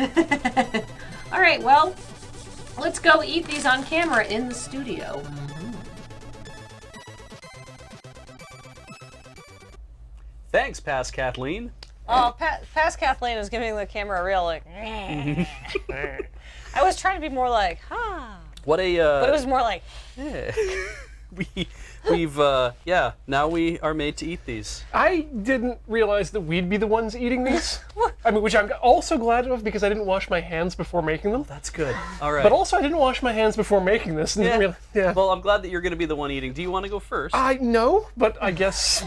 All right, well, let's go eat these on camera in the studio. Thanks, Pass Kathleen. Oh, past Kathleen is giving the camera a real like. I was trying to be more like, What a. but it was more like. Yeah. We've now we are made to eat these. I didn't realize that we'd be the ones eating these. I mean, which I'm also glad of because I didn't wash my hands before making them. That's good. All right. But also, I didn't wash my hands before making this. And didn't yeah. Well, I'm glad that you're going to be the one eating. Do you want to go first? I know, but I guess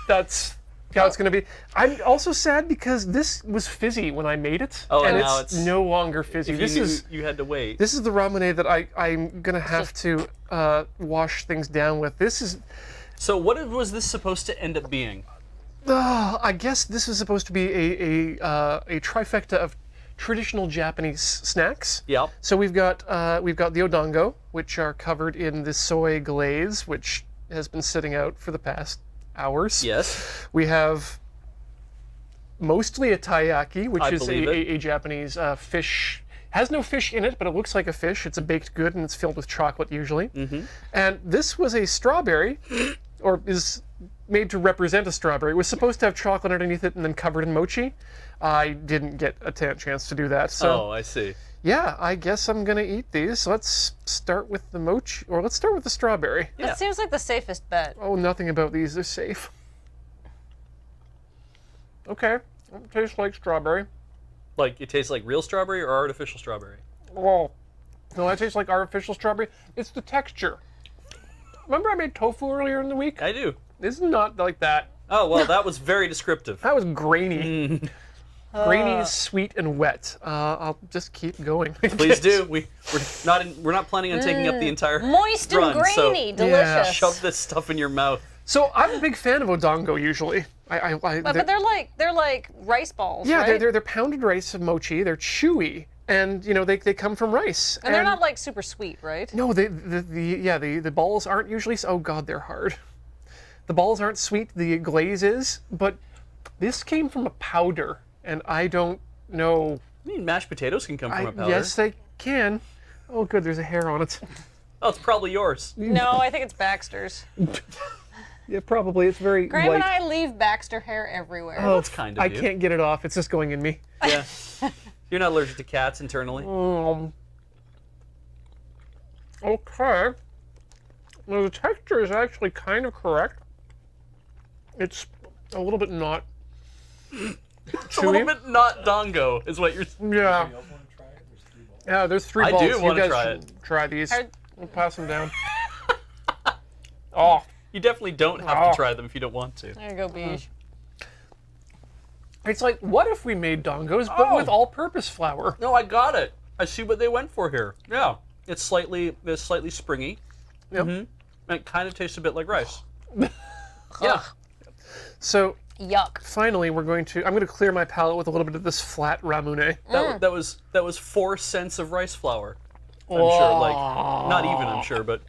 that's how it's going to be. I'm also sad because this was fizzy when I made it, and now it's no longer fizzy. You had to wait. This is the ramen that I'm going to have to wash things down with. This is. So what was this supposed to end up being? I guess this is supposed to be a trifecta of traditional Japanese snacks. Yep. So we've got the odongo, which are covered in the soy glaze, which has been sitting out for the past hours. Yes. We have mostly a taiyaki, which is believe a Japanese fish. Has no fish in it, but it looks like a fish. It's a baked good, and it's filled with chocolate usually. Mm-hmm. And this was a strawberry, or is made to represent a strawberry. It was supposed to have chocolate underneath it and then covered in mochi. I didn't get a chance to do that. So, oh, I see. Yeah, I guess I'm gonna eat these. Let's start with the mochi, or let's start with the strawberry. That seems like the safest bet. Oh, nothing about these is safe. Okay, it tastes like strawberry. Like, it tastes like real strawberry or artificial strawberry? Oh, no, that tastes like artificial strawberry. It's the texture. Remember I made tofu earlier in the week? I do. This is not like that. Oh, well, that was very descriptive. That was grainy. Grainy, sweet, and wet. I'll just keep going. Please do. We're not planning on taking up the entire moist run, and grainy, so delicious. Shove this stuff in your mouth. So I'm a big fan of odongo usually. But they're like rice balls. Yeah, right? they're pounded rice of mochi. They're chewy, and they come from rice. And they're not like super sweet, right? No, the balls aren't usually. Oh God, they're hard. The balls aren't sweet. The glaze is, but this came from a powder, and I don't know. I mean, mashed potatoes can come from a powder. Yes, they can. Oh, good. There's a hair on it. Oh, it's probably yours. No, I think it's Baxter's. Yeah, probably. It's very Graham light. and I leave Baxter hair everywhere. Oh, that's kind of I you. can't get it off. It's just going in me. Yeah. You're not allergic to cats internally? Okay. Well, the texture is actually kind of correct. It's a little bit not chewy. It's a little bit not dongo, is what you're saying. Yeah. Yeah, there's 3 balls. I do want to you guys try should it. Try these. We'll pass them down. Oh. You definitely don't have to try them if you don't want to. There you go, Beej. It's like, what if we made dongos, but with all-purpose flour? No, I got it. I see what they went for here. Yeah. It's slightly springy. Yep. Mm-hmm. And it kind of tastes a bit like rice. Yeah. So, yuck. Finally, I'm going to clear my palate with a little bit of this flat ramune. That was 4 cents of rice flour. I'm sure, like, not even, I'm sure, but.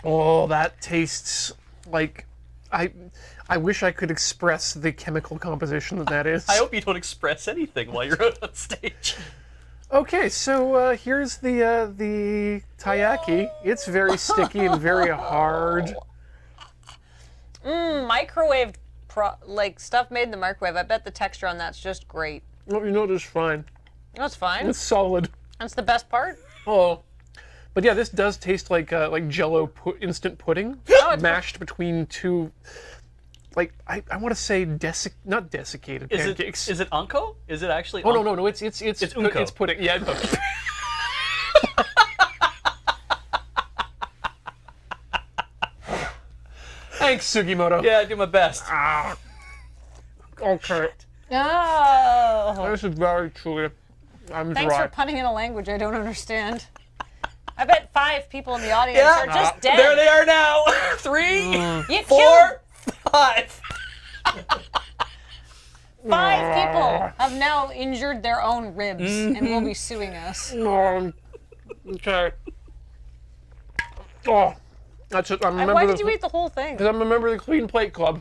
Oh, that tastes like I wish I could express the chemical composition that is. I hope you don't express anything while you're on stage. Okay, so here's the taiyaki. It's very sticky and very hard. Microwaved stuff made in the microwave. I bet the texture on that's just great. Well, it's fine. That's fine. It's solid. That's the best part. Oh, but yeah, this does taste like Jello instant pudding mashed between two. Like I want to say not desiccated pancakes. Is it unko? Is it actually? Oh no, it's unko. It's pudding. Yeah. Thanks, Sugimoto. Yeah, I do my best. Okay. Oh. This is very truly. I'm Thanks dry. for punning in a language I don't understand. I bet 5 people in the audience are just dead. There they are now. 3, You 4, 5. 5 people have now injured their own ribs and will be suing us. Okay. Oh, that's it. Why did you eat the whole thing? Because I'm a member of the Clean Plate Club.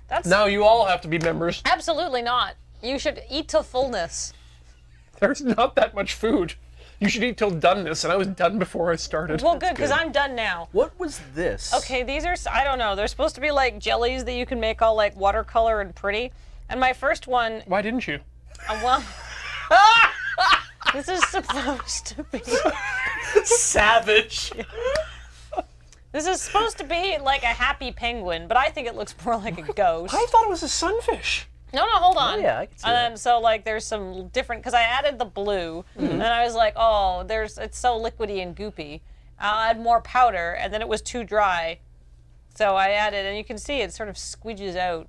That's Now you all have to be members. absolutely not. You should eat to fullness. There's not that much food. You should eat till doneness, and I was done before I started. Well, good, because I'm done now. What was this? Okay, these are, I don't know, they're supposed to be like jellies that you can make all like watercolor and pretty. And my first one, Why didn't you? well, this is supposed to be, Savage. this is supposed to be like a happy penguin, but I think it looks more like a ghost. I thought it was a sunfish. No, hold on. Oh, yeah, I can see And that. then so like there's some different, because I added the blue, and I was like, oh, it's so liquidy and goopy. I'll add more powder, and then it was too dry. So I added, and you can see it sort of squidges out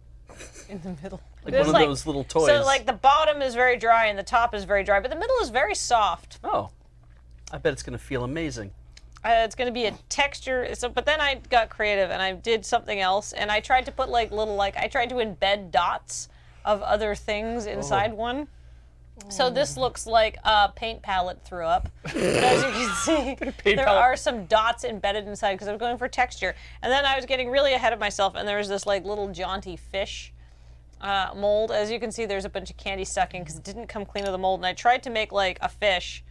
in the middle. Like There's, one of those little toys. So like the bottom is very dry and the top is very dry, but the middle is very soft. Oh, I bet it's gonna feel amazing. It's going to be a texture. So, but then I got creative and I did something else, and I tried to put like little I tried to embed dots of other things inside one. So this looks like a paint palette threw up. But as you can see, there are some dots embedded inside because I was going for texture. And then I was getting really ahead of myself, and there was this like little jaunty fish mold. As you can see, there's a bunch of candy stuck in because it didn't come clean with the mold. And I tried to make like a fish,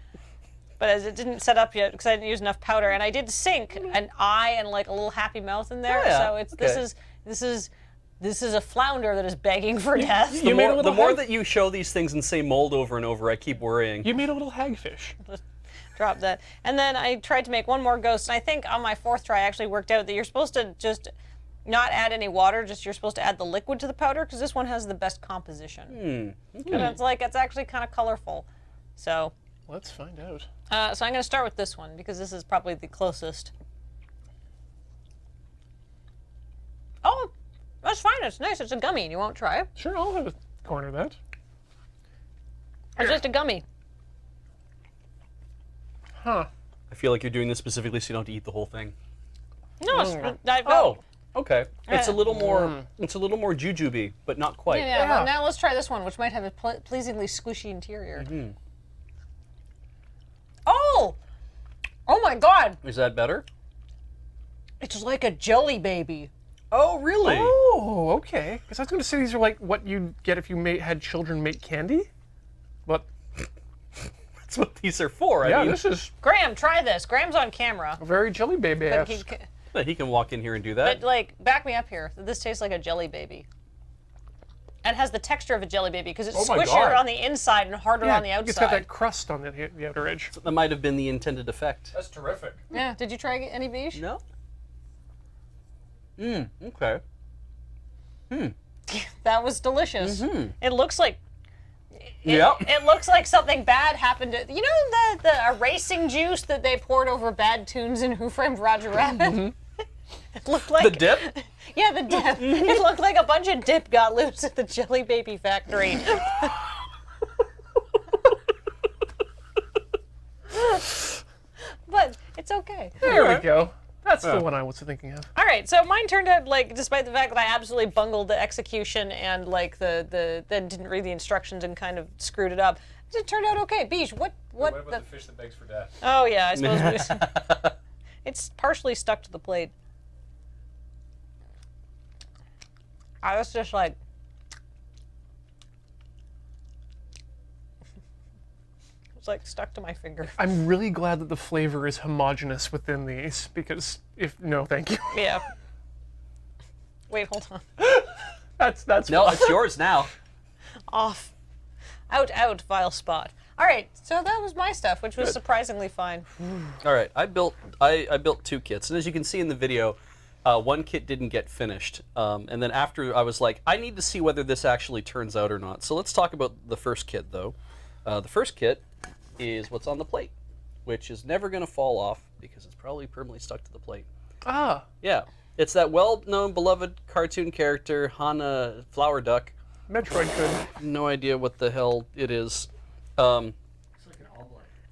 but as it didn't set up yet because I didn't use enough powder. And I did sink an eye and like a little happy mouth in there. Oh, yeah. So it's this is a flounder that is begging for death. The more that you show these things and say mold over and over, I keep worrying. You made a little hagfish. Drop that. And then I tried to make one more ghost, and I think on my 4th try I actually worked out that you're supposed to just not add any water, just you're supposed to add the liquid to the powder, because this one has the best composition. Okay. And it's actually kind of colorful. So let's find out. So I'm going to start with this one, because this is probably the closest. Oh, that's fine. It's nice. It's a gummy. You won't try it? Sure, I'll have a corner of that. It's just a gummy. Huh. I feel like you're doing this specifically so you don't have to eat the whole thing. No, Okay. It's a little more. It's a little more jujube, but not quite. Yeah. Well, now let's try this one, which might have a pleasingly squishy interior. Oh my God! Is that better? It's like a jelly baby. Oh, really? Oh, okay. Because I was going to say these are like what you'd get if you had children make candy. But that's what these are for. Yeah, I mean, this is Graham, try this. Graham's on camera. a very jelly baby But ass. he can walk in here and do that. But like, back me up here. This tastes like a jelly baby. And has the texture of a jelly baby because it's Oh my squishier God. on the inside and harder on the outside. It's got that crust on the outer edge. That might have been the intended effect. That's terrific. Yeah. Did you try any beige? No. Okay. That was delicious. It looks like. Yep. It looks like something bad happened to you know the erasing juice that they poured over bad tunes in Who Framed Roger Rabbit. It looked like The dip? Yeah, the dip. It looked like a bunch of dip got loose at the Jelly Baby factory. But it's okay. There we go. That's the one I was thinking of. All right, so mine turned out like, despite the fact that I absolutely bungled the execution and like then didn't read the instructions and kind of screwed it up, it turned out okay. Beej, what about the fish that begs for death? Oh yeah, I suppose it's partially stuck to the plate. I was just like, it's like stuck to my finger. I'm really glad that the flavor is homogeneous within these because no, thank you. Yeah. Wait, hold on. That's No, fine. it's yours now. Off. Out, vile spot. All right, so that was my stuff, which was surprisingly fine. All right, I built 2 kits, and as you can see in the video, one kit didn't get finished, and then after I was like, I need to see whether this actually turns out or not. So let's talk about the first kit, though. The first kit is what's on the plate, which is never going to fall off because it's probably permanently stuck to the plate. Ah. Yeah, it's that well-known, beloved cartoon character, Hana Flower Duck. Metroid could. No idea what the hell it is.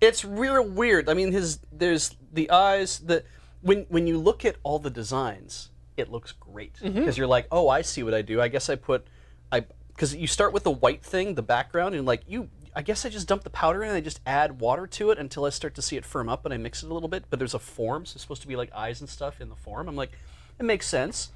It's real weird. I mean, there's the eyes. When you look at all the designs, it looks great because you're like, oh, I see what I do. I guess because you start with the white thing, the background, and I guess I just dump the powder in and I just add water to it until I start to see it firm up and I mix it a little bit. But there's a form, so it's supposed to be like eyes and stuff in the form. I'm like, it makes sense.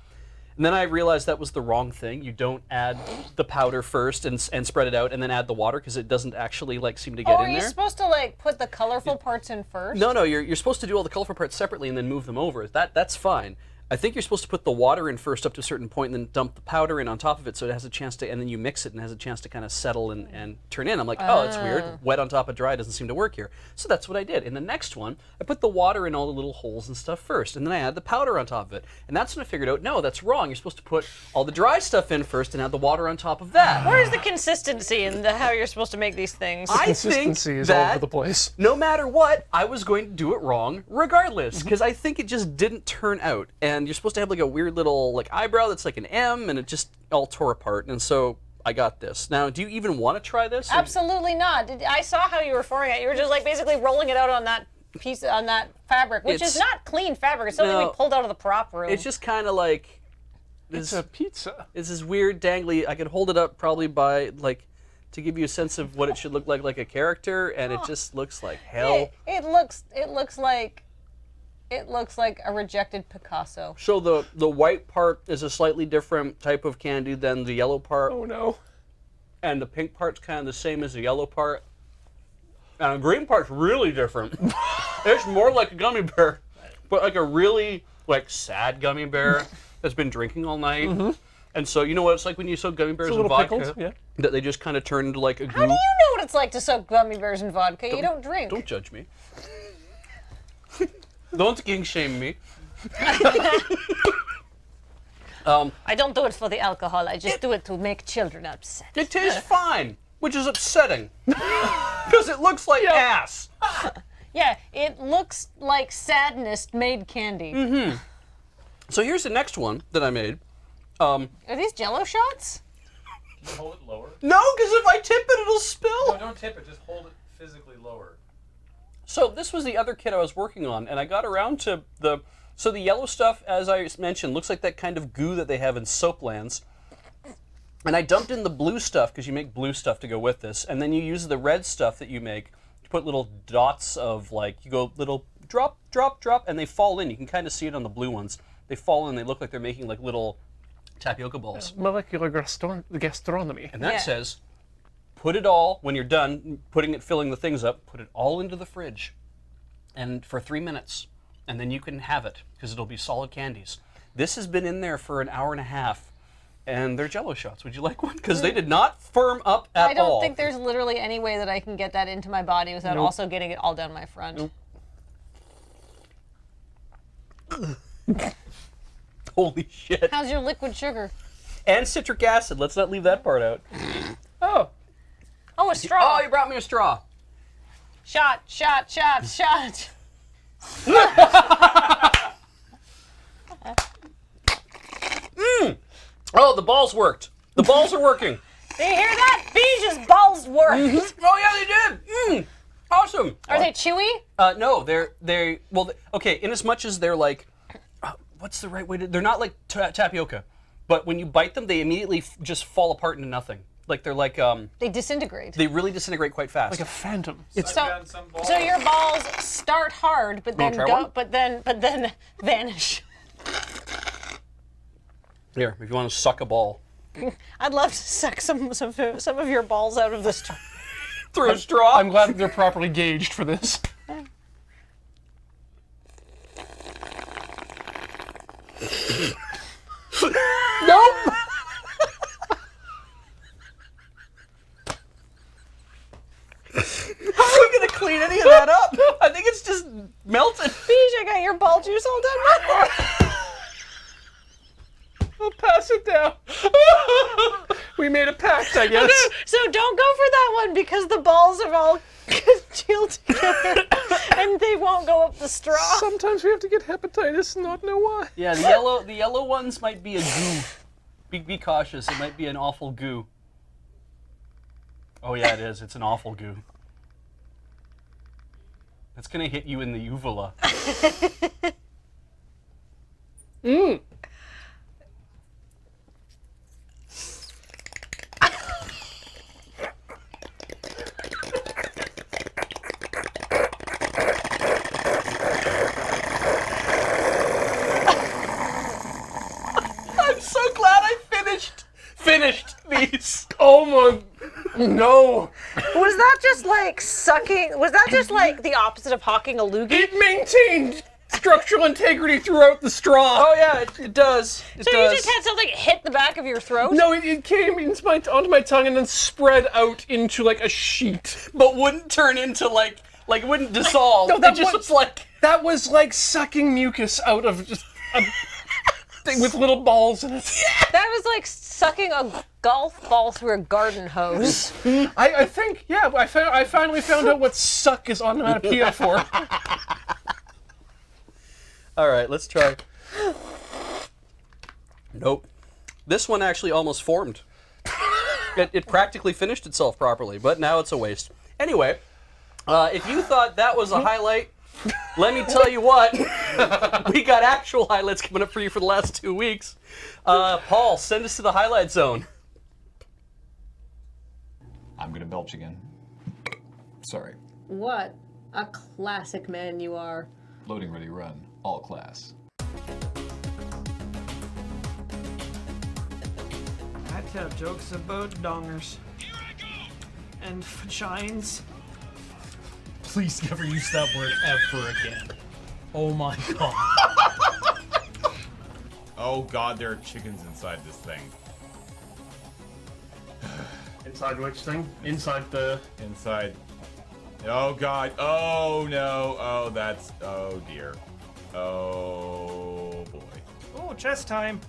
And then I realized that was the wrong thing. You don't add the powder first and spread it out and then add the water because it doesn't actually seem to get in there. Are you supposed to put the colorful parts in first? No, you're supposed to do all the colorful parts separately and then move them over. That's fine. I think you're supposed to put the water in first up to a certain point and then dump the powder in on top of it so it has a chance to, and then you mix it and it has a chance to kind of settle and turn in. I'm like, oh, that's weird. Wet on top of dry doesn't seem to work here. So that's what I did. In the next one, I put the water in all the little holes and stuff first, and then I add the powder on top of it. And that's when I figured out, no, that's wrong. You're supposed to put all the dry stuff in first and add the water on top of that. Where's the consistency in how you're supposed to make these things? I Consistency think is that all over the place. no matter what, I was going to do it wrong regardless, because I think it just didn't turn out. And you're supposed to have a weird little eyebrow that's like an M, and it just all tore apart. And so I got this. Now, do you even want to try this? Absolutely not. I saw how you were forming it. You were just basically rolling it out on that piece, on that fabric, which is not clean fabric. It's something we pulled out of the prop room. It's just kind of like It's a pizza. It's this weird dangly. I could hold it up probably by to give you a sense of what it should look like a character, and it just looks like hell. It looks like a rejected Picasso. So the white part is a slightly different type of candy than the yellow part. Oh no. And the pink part's kind of the same as the yellow part. And the green part's really different. It's more like a gummy bear, but like a really sad gummy bear that's been drinking all night. And so you know what it's like when you soak gummy bears in vodka? Pickled, yeah. That they just kind of turn into a goo. How do you know what it's like to soak gummy bears in vodka? You don't drink. Don't judge me. Don't king shame me. I don't do it for the alcohol. I just do it to make children upset. It tastes fine, which is upsetting. Because it looks like ass. Yeah, it looks like sadness made candy. So here's the next one that I made. Are these Jello shots? Hold it lower. No, because if I tip it, it'll spill. No, don't tip it. Just hold it physically lower. So this was the other kit I was working on, and I got around to the yellow stuff, as I mentioned, looks like that kind of goo that they have in Soaplands. And I dumped in the blue stuff, because you make blue stuff to go with this, and then you use the red stuff that you make to put little dots of, you go little drop, drop, drop, and they fall in. You can kind of see it on the blue ones. They fall in, they look like they're making little tapioca balls. Molecular gastronomy. And that says, put it all, when you're done filling the things up, put it all into the fridge, and for 3 minutes, and then you can have it, because it'll be solid candies. This has been in there for an hour and a half, and they're Jello shots. Would you like one? Because they did not firm up at all. I don't think there's literally any way that I can get that into my body without also getting it all down my front. Holy shit. How's your liquid sugar? And citric acid. Let's not leave that part out. Oh, a straw. Oh, you brought me a straw. Shot, shot, shot, shot. Oh, the balls worked. The balls are working. Do you hear that? Beej's balls worked. Oh yeah, they did. Awesome. Are they chewy? No, okay. In as much as they're what's the right way to? They're not like tapioca, but when you bite them, they immediately just fall apart into nothing. They disintegrate. They really disintegrate quite fast. Like a phantom. So your balls start hard, but then but then vanish. Here, if you want to suck a ball. I'd love to suck some of your balls out of this through a straw. I'm glad that they're properly gauged for this. Nope. toss it down. We made a pact, I guess. So don't go for that one because the balls are all congealed together and they won't go up the straw. Sometimes we have to get hepatitis and not know why. Yeah, the yellow ones might be a goo. Be cautious. It might be an awful goo. Oh yeah, it is. It's an awful goo. It's gonna hit you in the uvula. Mmm. I'm so glad I finished these. Oh my, no. Was that just like sucking? Was that just like the opposite of hawking a loogie? It maintained structural integrity throughout the straw. Oh yeah, it does. It So does. you just had something hit the back of your throat? No, it came onto my tongue and then spread out into like a sheet. But wouldn't turn into like it wouldn't dissolve. No, that it just was- was like That was like sucking mucus out of just a thing with little balls in it. That was like sucking a golf ball through a garden hose. I think, yeah, I finally found out what suck is onomatopoeia for. All right, let's try. Nope. This one actually almost formed. It practically finished itself properly, but now it's a waste. Anyway, if you thought that was a highlight, let me tell you what. We got actual highlights coming up for you for the last 2 weeks. Paul, send us to the highlight zone. I'm gonna belch again. Sorry. What a classic man you are. Loading ready run, all class. I had to have jokes about dongers. And vagines. Please never use that word ever again. Oh my god. Oh god, there are chickens inside this thing. Inside which thing? Inside the... Inside. Oh god. Oh no. Oh, that's... Oh dear. Oh boy. Oh, chess time.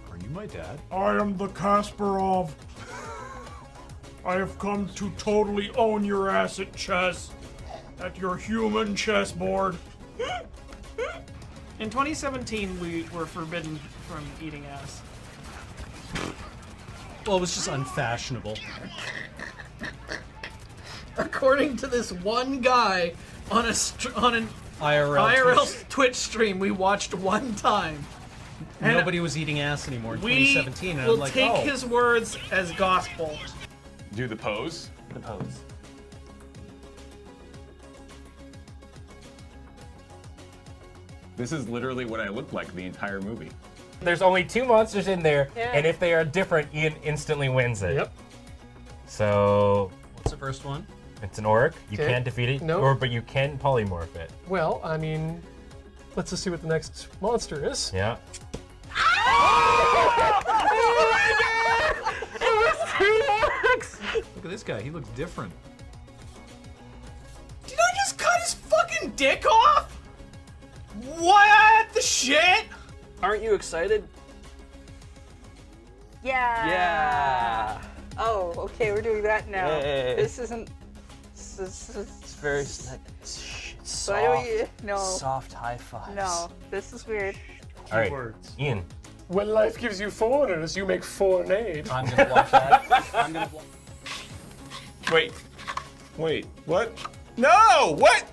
Are you my dad? I am the Kasparov. I have come to totally own your ass at chess. At your human chessboard. In 2017, we were forbidden from eating ass. Well, it was just unfashionable. According to this one guy on an IRL Twitch stream we watched one time. And Nobody was eating ass anymore in we 2017, and will I'm like, take oh. his words as gospel. Do the pose. The pose. This is literally what I looked like the entire movie. There's only 2 monsters in there, Yeah. and if they are different, Ian instantly wins it. Yep. So What's the first one? it's an orc. You Okay. can't defeat it, Nope. but you can polymorph it. Well, I mean, let's just see what the next monster is. Yeah. Look at this guy. He looks different. Did I just cut his fucking dick off? What the shit? Aren't you excited? Yeah. Yeah. Oh, okay, we're doing that now. Hey. This isn't. It's very Why do we? No. soft high fives. No, this is weird. All right, Ian. When life gives you foreigners, you make foreign aid. I'm gonna block that. I'm gonna block. Wait. Wait. What? No! What?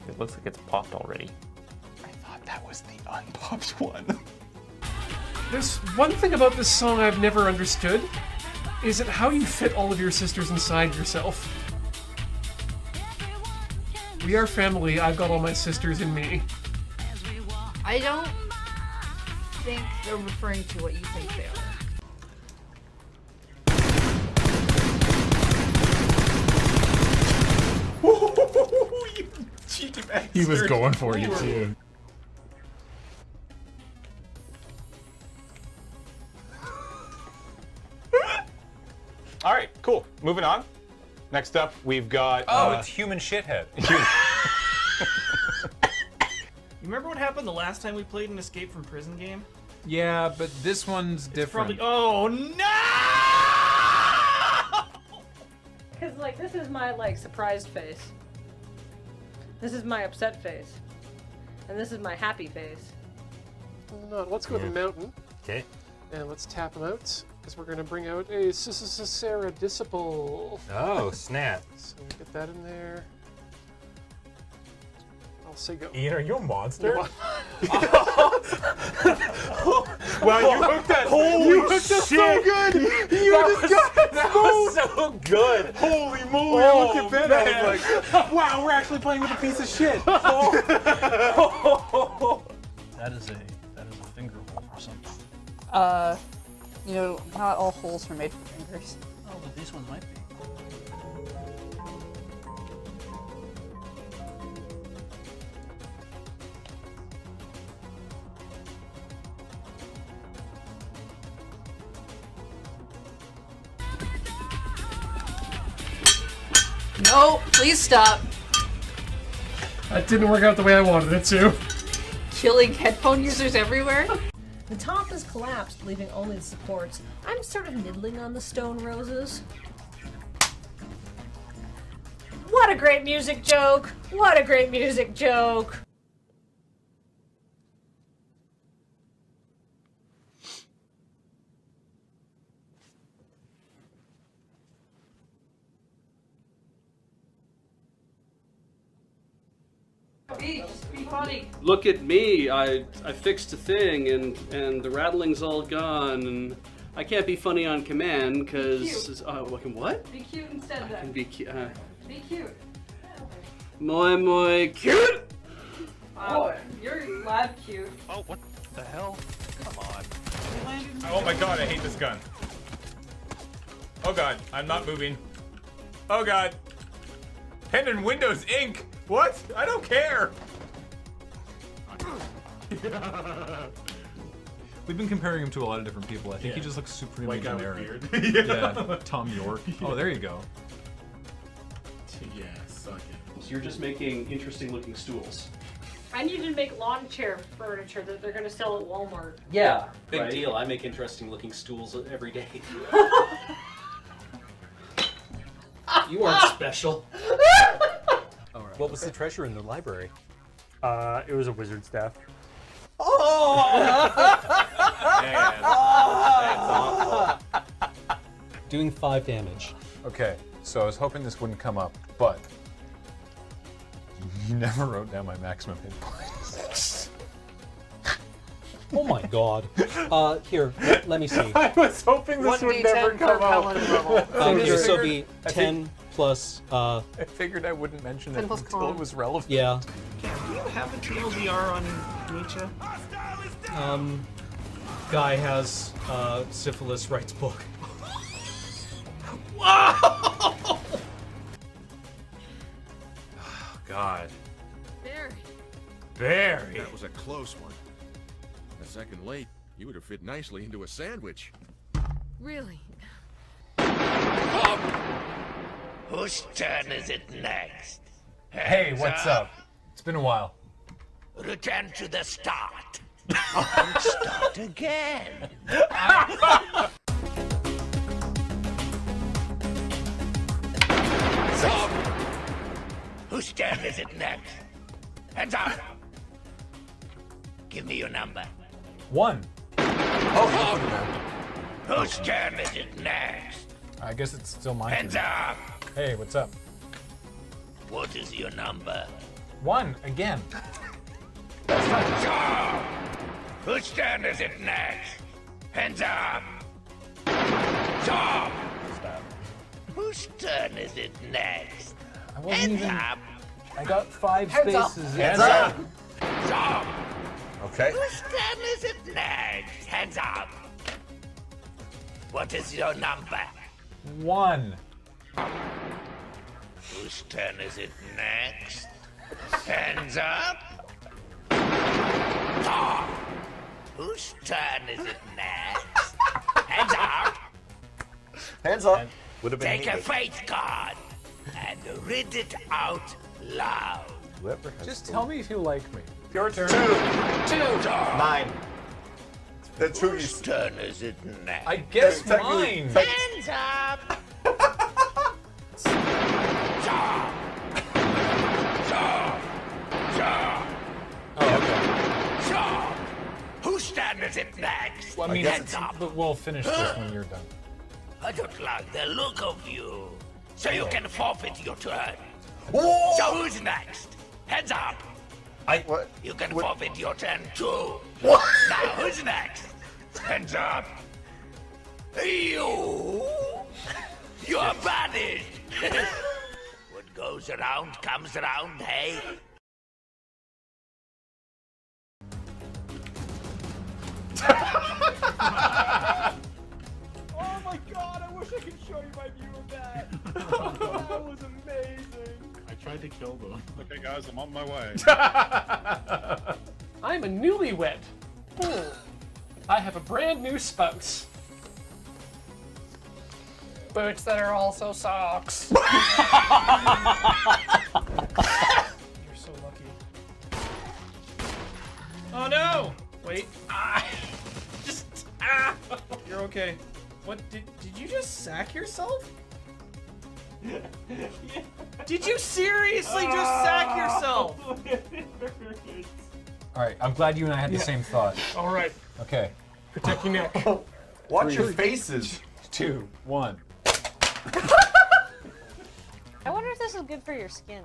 It looks like it's popped already. I thought that was the unpopped one. There's one thing about this song I've never understood. Is it how you fit all of your sisters inside yourself? We are family, I've got all my sisters in me. I don't think they're referring to what you think they are. You cheeky bastard. He was going for you too. All right, cool. Moving on. Next up, we've got. Oh, it's human shithead. happened the last time we played an Escape from Prison game? Yeah, but this one's different. Oh no! Because like this is my like surprised face. This is my upset face. And this is my happy face. No, let's go to the mountain. Okay. And let's tap him out, because we're going to bring out a Sarah Disciple. Oh, snap. So we get that in there. I'll say go. Ian, are you a monster? No. Wow, you hooked us. Holy you hooked us shit. so good. That was so good. Holy moly! Oh, I looked at Ben. I was like, wow, we're actually playing with a piece of shit. That is a finger hole or something. You know, not all holes are made for fingers. Oh, but these ones might be. No, please stop. That didn't work out the way I wanted it to. Killing headphone users everywhere. The top is collapsed, leaving only the supports. I'm sort of niddling on the stone roses. What a great music joke! What a great music joke! Be funny. Look at me, I fixed a thing and the rattling's all gone and I can't be funny on command because what? Be cute instead I then. can be cute. Be cute. Moi cute. Wow, you're loud cute. Oh, what the hell? Come on. Oh my god, I hate this gun. Oh god, I'm not moving. Oh god. Pen and Windows ink. What? I don't care. We've been comparing him to a lot of different people. I think he just looks supremely White guy with generic. beard. Yeah, Tom York. Oh, there you go. Yeah, suck it. So you're just making interesting looking stools. I need to make lawn chair furniture that they're going to sell at Walmart. Yeah, Big right? deal. I make interesting looking stools every day. You aren't special. Alright. What was the treasure in the library? It was a wizard staff. Doing 5 damage. Okay, so I was hoping this wouldn't come up, but you never wrote down my maximum hit points. Oh my god. Here, let me see. I was hoping this would never come up. Here, so be 10 plus. I figured I wouldn't mention it 10 plus until con. it was relevant. Yeah. Do you have a TLDR on Nietzsche? Guy has syphilis, writes book. Wow! Oh, God. Barry. That was a close one. A second late, you would have fit nicely into a sandwich. Really? Whose turn is it next? Hey, what's up? It's been a while. Return to the start. And start again. Whose turn is it next? Hands up. Give me your number. 1. Whose turn is it next? I guess it's still mine. Hands up. Hey, what's up? What is your number? 1 again. Stop. Whose turn is it next? Hands up. Stop. Whose turn is it next? I wasn't Hands even. up. I got 5 Hands up. spaces. Hands up. Stop. Okay. Whose turn is it next? Hands up. What is your number? 1. Whose turn is it next? Hands up. Stop. Whose turn is it next? Hands up. Hands up. Would have been Take a me. faith card and read it out loud. Whoever has Just tell me if you like me. Your turn. 2. 9. That's Whose turn is it next? I guess mine. Hands up! Job! Job! Job! Oh, okay. Job! Whose turn is it next? Well, I mean, Hands up! but we'll finish this when you're done. I don't like the look of you. So you can forfeit your turn. So who's next? Hands up! What? You can forfeit your turn too. What? Now who's next? Hands up! You! You're banished! What goes around comes around, hey? Oh my god, I wish I could show you my view of that. That was amazing. I tried to kill them. Okay, guys, I'm on my way. I'm a newlywed. I have a brand new spouse. Boots that are also socks. You're so lucky. Oh no! Wait. You're okay. What did you just sack yourself? Did you seriously just sack yourself? All right, I'm glad you and I had the same thought. All right. Okay. Protect your neck. Watch your faces. 2, 1. I wonder if this is good for your skin.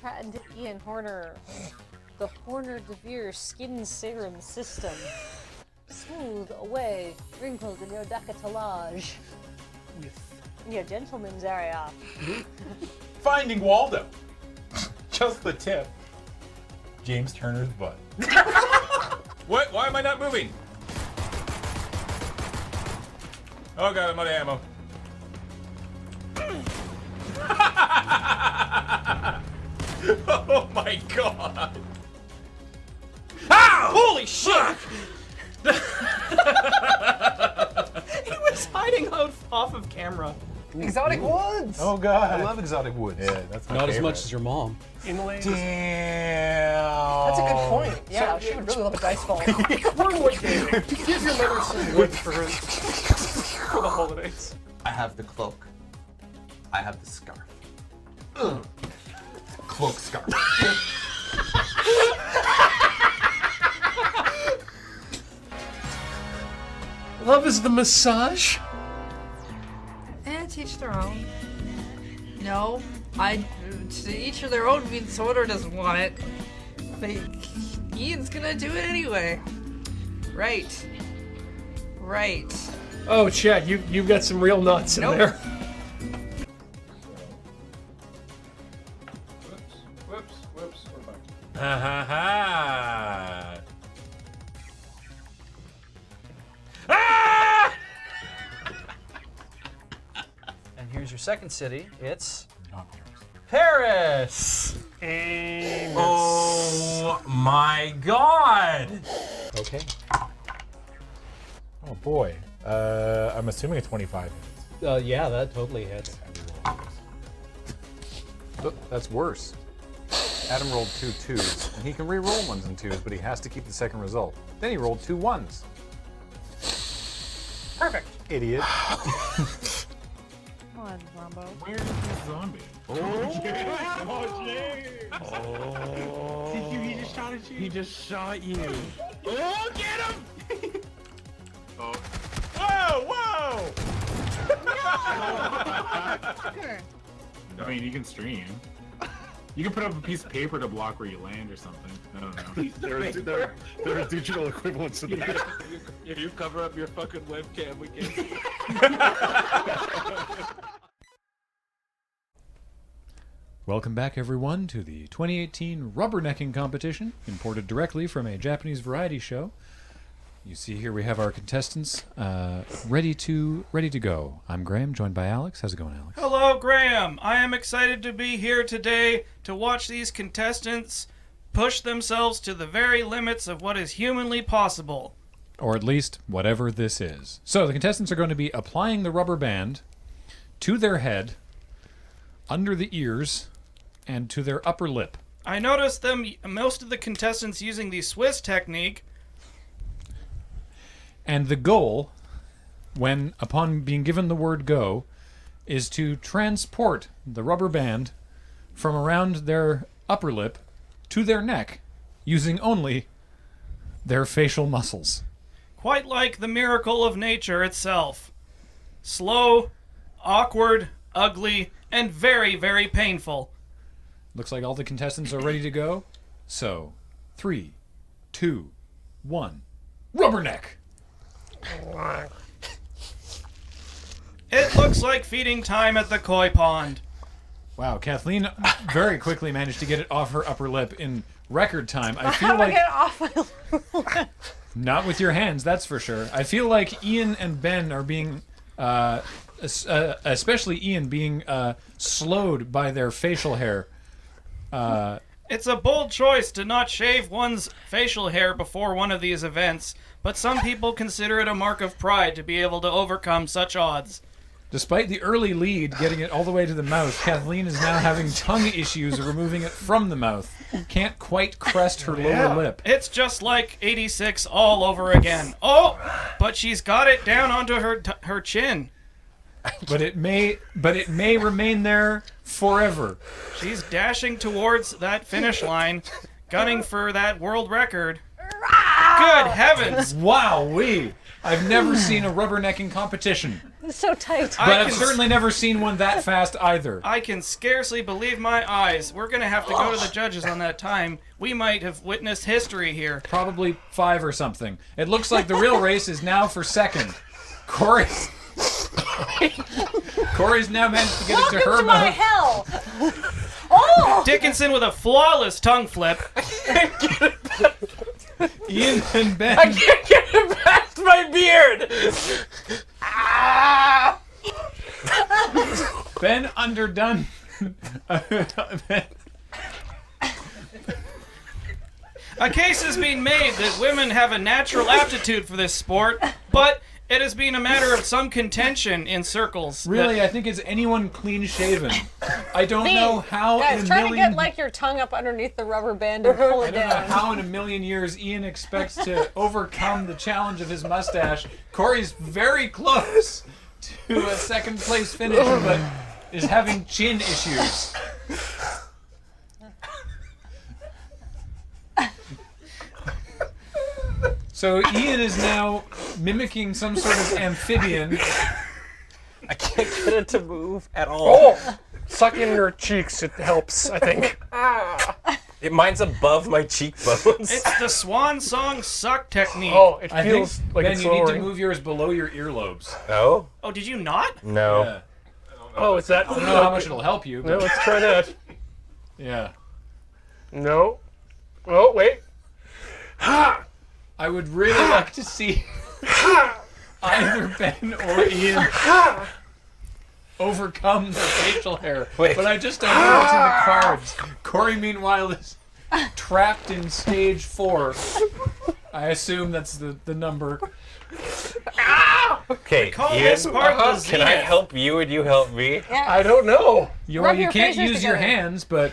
Patented Ian Horner. The Horner DeVere Skin Serum System. Smooth away wrinkles in your decolletage. In your gentleman's area. Finding Waldo. Just the tip. James Turner's butt. What? Why am I not moving? Oh god, I'm out of ammo. Oh my god. Ah! Holy shit! He was hiding out off of camera. Exotic woods! Oh god, I love exotic woods. Yeah, that's my Not favorite. as much as your mom. Inlays. Damn. That's a good point. Yeah, she would really love a dice ball. Cornwood gaming. Give your mother some wood for the holidays. I have the cloak. I have the scarf. Cloak scarf. Love is the massage. To each their own. No, to each of their own means Soder doesn't want it. But Ian's gonna do it anyway. Right. Right. Oh, Chad, you've got some real nuts in there. Whoops, we're back. Ha ha ha. And here's your second city. It's Paris. Oh my god. Okay. Oh boy. I'm assuming a 25 hits. Yeah, that totally hits. Oh, that's worse. Adam rolled 2 2s, and he can re-roll 1s and 2s, but he has to keep the second result. Then he rolled 2 1s. Perfect. Idiot. Come on, Rombo. Where's the zombie? Oh, James! Oh. He just shot at you. He just shot you. Oh, get him! Oh. Whoa! Whoa! I mean, you can stream. You can put up a piece of paper to block where you land or something. I don't know. There are digital equivalents of that. If you cover up your fucking webcam, we can. Welcome back, everyone, to the 2018 Rubbernecking competition, imported directly from a Japanese variety show. You see here we have our contestants ready to go. I'm Graham, joined by Alex. How's it going, Alex? Hello, Graham. I am excited to be here today to watch these contestants push themselves to the very limits of what is humanly possible. Or at least whatever this is. So the contestants are going to be applying the rubber band to their head, under the ears, and to their upper lip. I noticed most of the contestants using the Swiss technique. And the goal, upon being given the word go, is to transport the rubber band from around their upper lip to their neck using only their facial muscles. Quite like the miracle of nature itself. Slow, awkward, ugly, and very, very painful. Looks like all the contestants are ready to go. So, 3, 2, 1, rubberneck! It looks like feeding time at the koi pond. Wow, Kathleen very quickly managed to get it off her upper lip in record time. I feel How do I like... get it off my lip? Not with your hands, that's for sure. I feel like Ian and Ben are being, especially Ian, being slowed by their facial hair. It's a bold choice to not shave one's facial hair before one of these events, but some people consider it a mark of pride to be able to overcome such odds. Despite the early lead getting it all the way to the mouth, Kathleen is now having tongue issues removing it from the mouth. Can't quite crest her lower lip. It's just like 86 all over again. Oh, but she's got it down onto her chin. But it may remain there forever. She's dashing towards that finish line, gunning for that world record. Good heavens! Wowee! I've never seen a rubbernecking competition. It's so tight. But I've certainly never seen one that fast either. I can scarcely believe my eyes. We're going to have to go to the judges on that time. We might have witnessed history here. Probably 5 or something. It looks like the real race is now for second. Corey's now managed to get it to her Welcome to my mouth. hell! Oh! Dickinson with a flawless tongue flip. Ian and Ben. I can't get it past my beard! Ben underdone. A case is being made that women have a natural aptitude for this sport, but it has been a matter of some contention in circles. Really, I think it's anyone clean shaven. I don't know how Guys, in a try million... to get like your tongue up underneath the rubber band and pull I it don't know down. how in a million years Ian expects to overcome the challenge of his mustache. Corey's very close to a second place finish, but is having chin issues. So Ian is now mimicking some sort of amphibian. I can't get it to move at all. Oh! Suck in your cheeks, it helps, I think. Mine's above my cheekbones. It's the swan song suck technique. Oh, it I feels think, like Ben, it's you need to lowering. move yours below your earlobes. Oh? Oh, did you not? No. Yeah. Oh, is that... I don't know how much it'll help you. No, But let's try that. yeah. No. Oh, wait. I would really like to see either Ben or Ian overcome the facial hair. Wait. But I just don't know what's in the cards. Corey, meanwhile, is trapped in stage 4. I assume that's the number. Okay, Call Ian, this part the can I zenith. help you and you help me? I don't know. Rub You your can't faces use your together. hands, but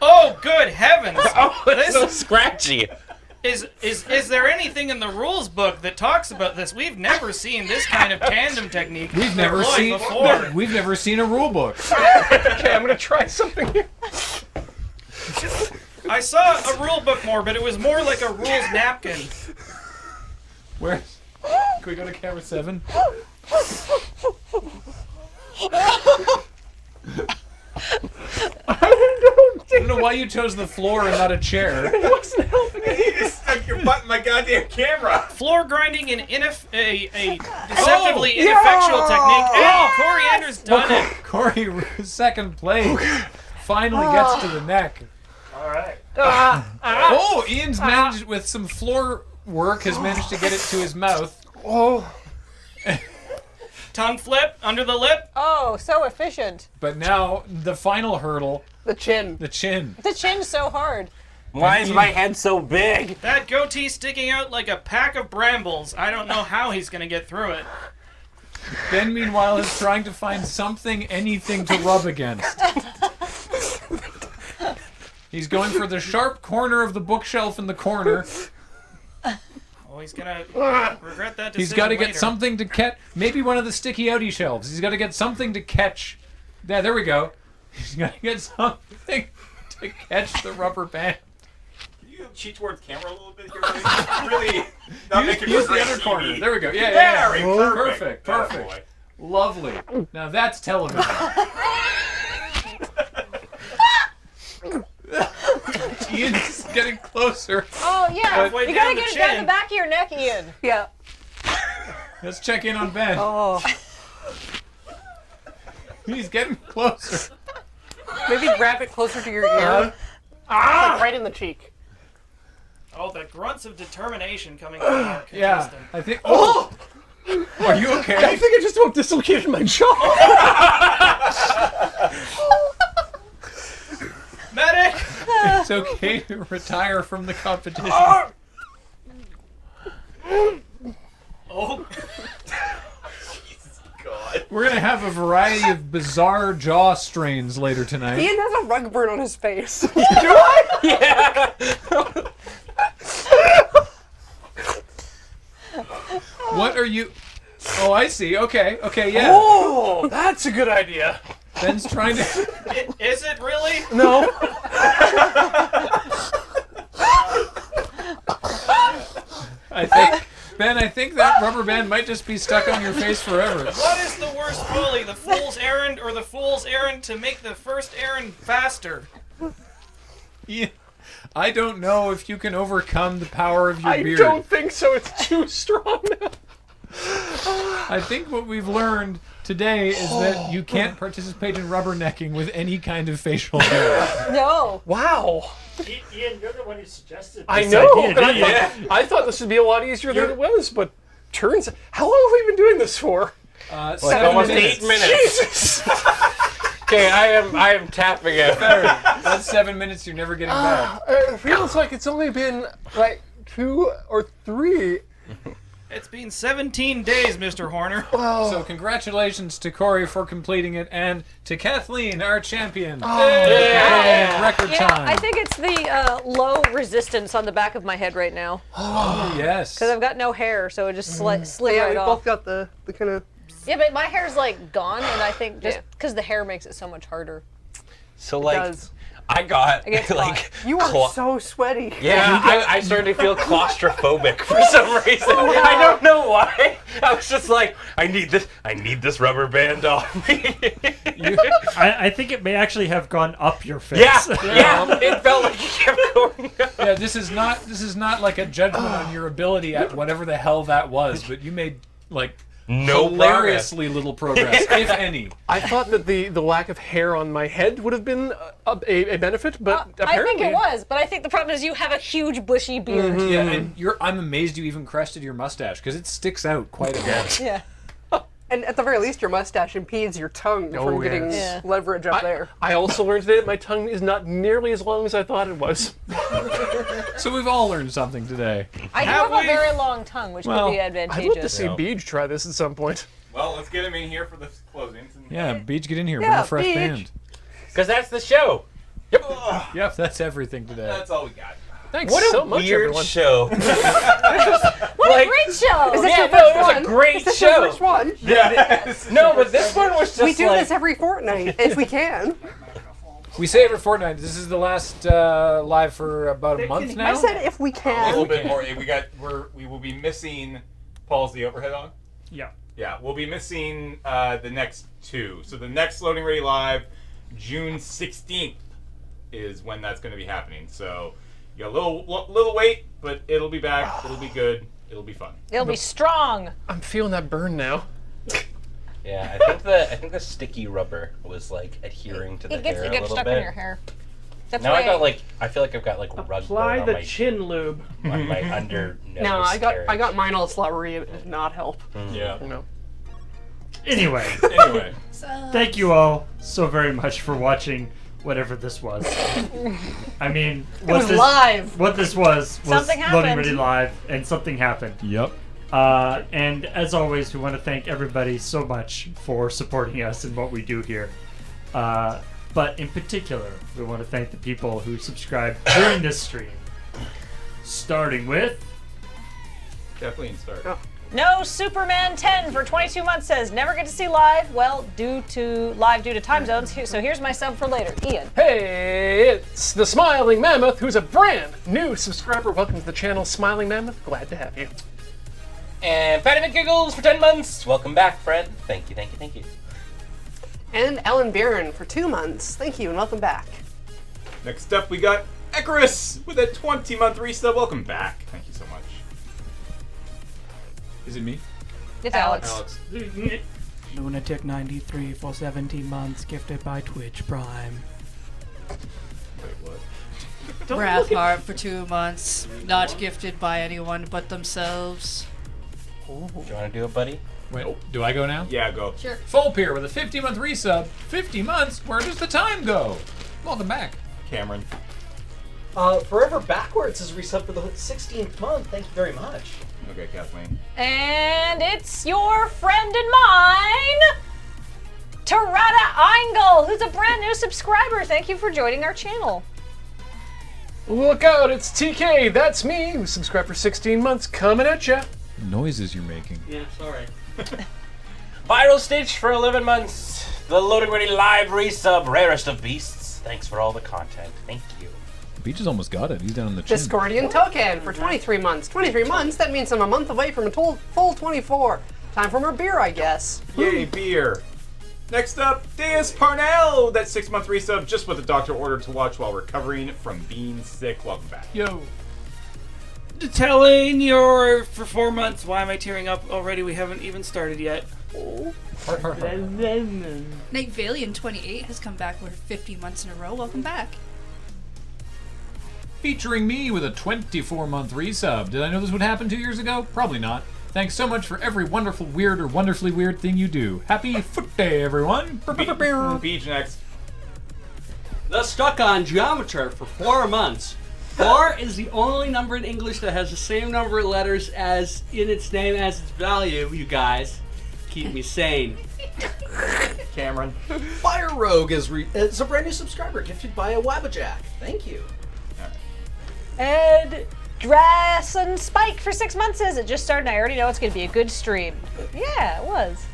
Oh, good heavens! Oh, it's so scratchy. Is there anything in the rules book that talks about this? We've never seen this kind of tandem technique we've never deployed seen before. we've never seen a rule book. Okay, I'm gonna try something here. I saw a rule book more, but it was more like a rules napkin. Where? Can we go to camera 7? I don't know why you chose the floor and not a chair. It wasn't helping me. You stuck your butt in my goddamn camera. Floor grinding in a deceptively ineffectual technique. And Coriander's done it. Corey, second place, finally gets to the neck. All right. Oh, Ian's managed with some floor work, has managed to get it to his mouth. Oh. Tongue flip under the lip. Oh, so efficient. But now the final hurdle, The chin. the chin. The chin's so hard. Why is my head so big? That goatee sticking out like a pack of brambles. I don't know how he's gonna get through it. Ben, meanwhile, is trying to find something, anything to rub against. He's going for the sharp corner of the bookshelf in the corner. Oh, he's gonna regret that decision. He's got to get later. something to catch. Maybe one of the sticky outy shelves. He's got to get something to catch. Yeah, there we go. He's got to get something to catch the rubber band. Can you cheat towards camera a little bit here? Really? Not making Use for the great other corner. TV. There we go. Yeah. Very Perfect. That Perfect. boy. Lovely. Now that's television. Ian's getting closer. Oh yeah, Halfway you down gotta the get it down chin. the back of your neck, Ian. Yeah. Let's check in on Ben. Oh. He's getting closer. Maybe grab it closer to your ear. Like right in the cheek. Oh, the grunts of determination coming from our contestant. Yeah, I think. Oh! Are you okay? I think I just about dislocated my jaw. Medic! It's okay to retire from the competition. Oh. God. We're gonna have a variety of bizarre jaw strains later tonight. Ian has a rug burn on his face. Do I? Yeah. What are you? Oh, I see. Okay, yeah. Oh, that's a good idea. Ben's trying to. Is it really? No. I think that rubber band might just be stuck on your face forever. What is the worst folly, the fool's errand or the fool's errand to make the first errand faster? Yeah. I don't know if you can overcome the power of your beard. I don't think so. It's too strong now. I think what we've learned today is that you can't participate in rubbernecking with any kind of facial hair. No. Wow. Ian, you're the one who suggested I this know. idea, And didn't you? I thought this would be a lot easier than it was, but turns. How long have we been doing this for? Almost 8 minutes. Jesus. Okay, I am tapping it. That's 7 minutes you're never getting back. It feels like it's only been like 2 or 3. It's been 17 days, Mr. Horner. So congratulations to Corey for completing it, and to Kathleen, our champion. Yeah. In record You know, time. I think it's the low resistance on the back of my head right now. Oh, yes. Because I've got no hair, so it just slid Yeah, right we off. both got the kind of. Yeah, but my hair's like gone, and I think just because the hair makes it so much harder. So It like, does. I got It gets like You are so sweaty. Yeah, I started to feel claustrophobic for some reason. I don't know why. I was just like, I need this rubber band off me. I think it may actually have gone up your face. Yeah, it felt like it kept going up. Yeah, this is not like a judgment on your ability at whatever the hell that was, but you made like No hilariously little progress, if any. I thought that the lack of hair on my head would have been a benefit, but I apparently think it was, but I think the problem is you have a huge bushy beard. Yeah, and I'm amazed you even crested your mustache because it sticks out quite a bit. Yeah. And at the very least, your mustache impedes your tongue from getting leverage up there. I also learned today that my tongue is not nearly as long as I thought it was. So we've all learned something today. I do have a very long tongue, which could be advantageous. I'd love to see Beej try this at some point. Well, let's get him in here for the closings. And Yeah, Beach, get in here. Yeah, Bring a fresh Beach. band. Because that's the show. Yep, that's everything today. That's all we got. Thanks What so a much, weird everyone. show. What a great show! Is this Yeah, your no, first it was one? a great Is this show. your first one? Yeah. No, but this one was just We do like, this every fortnight, if we can. We say every fortnight. This is the last live for about a month now. I said if we A can. little bit more. We will be missing. Paul's the overhead on. Yeah. Yeah, we'll be missing the next 2. So the next Loading Ready Live, June 16th, is when that's going to be happening. So you got a little wait, but it'll be back. It'll be good. It'll be fun. It'll be strong. I'm feeling that burn now. yeah, I think the sticky rubber was like adhering to the It hair gets a little stuck bit. in your hair. That's Now why I got like, I feel like I've got like rug burn Apply on the my chin lube. on my under nose. No, I area. got mine all slobbery. It did not help. Yeah. You know. Anyway, thank you all so very much for watching whatever this was. I mean, was live. What this was Something Loading happened. Ready Live, and something happened. Yep. And as always, we want to thank everybody so much for supporting us and what we do here. But in particular, we want to thank the people who subscribed during this stream. Starting with... Kathleen, start. Oh. No Superman 10 for 22 months says never get to see live. Well, due to time zones. So here's my sub for later. Ian. Hey, it's the Smiling Mammoth, who's a brand new subscriber. Welcome to the channel, Smiling Mammoth. Glad to have you. And Patty McGiggles for 10 months. Welcome back, Fred. Thank you, thank you, thank you. And Ellen Barron for 2 months. Thank you and welcome back. Next up, we got Icarus with a 20-month resub. Welcome back. Thank you so much. Is it me? It's Alex. Lunatic 93 for 17 months, gifted by Twitch Prime. Wait, what? Wrathheart for 2 months, not gifted by anyone but themselves. Ooh. Do you want to do it, buddy? Wait, do I go now? Yeah, go. Sure. Fulpier with a 50-month resub. 50 months? Where does the time go? Welcome back. Cameron. Forever Backwards is resub for the 16th month. Thank you very much. Okay, Kathleen. And it's your friend and mine, Tarada Eingal, who's a brand new subscriber. Thank you for joining our channel. Look out, it's TK. That's me, who subscribed for 16 months, coming at ya. Noises you're making. Yeah, sorry. Viral Stitch for 11 months. The Loading Ready Live resub, rarest of beasts. Thanks for all the content. Thank you. Beach has almost got it. He's down in the chin. Discordian Token for 23 months. 23 months, that means I'm a month away from a full 24. Time for more beer, I guess. Yay, beer. Next up, Deus Parnell. That 6-month resub, just what the doctor ordered to watch while recovering from being sick. Welcome back. Yo. Telling your for 4 months. Why am I tearing up already? We haven't even started yet. Nate Valian 28 has come back for 50 months in a row. Welcome back. Featuring me with a 24-month resub. Did I know this would happen 2 years ago? Probably not. Thanks so much for every wonderful, weird, or wonderfully weird thing you do. Happy Foot Day, everyone. Beach next. The Stuck on Geometer for 4 months. 4 is the only number in English that has the same number of letters as in its name as its value, you guys. Keep me sane. Cameron. Fire Rogue is a brand new subscriber gifted by a Wabbajack. Thank you. Ed Drassen Spike for 6 months says it just started and I already know it's going to be a good stream. Yeah, it was.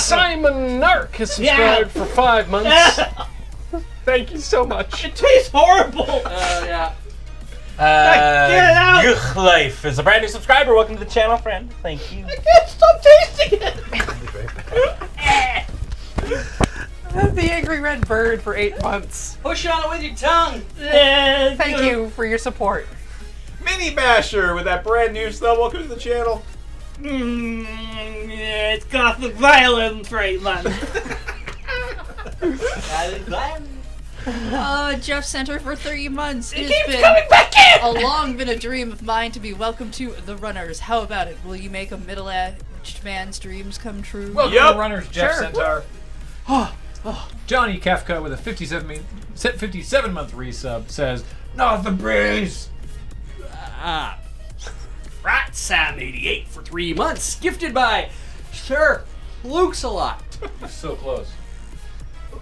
Simon Nark has subscribed for 5 months. Thank you so much. It tastes horrible! Yeah. Get it out! Yuch Life is a brand new subscriber. Welcome to the channel, friend. Thank you. I can't stop tasting it! The Angry Red Bird for 8 months. Push on it with your tongue. Thank you for your support. Mini Basher with that brand new sub. Welcome to the channel. It's Gothic Violence for 8 months. Jeff Center for 30 months. It It keeps has coming back in! long been a dream of mine to be welcome to The Runners. How about it? Will you make a middle-aged man's dreams come true? Welcome to the Runners, Jeff Sure. Centaur. Johnny Kefka with a 57-month resub says, "Not the breeze." Rat Sam 88 for 3 months. Gifted by Sir Luke's a lot. So close.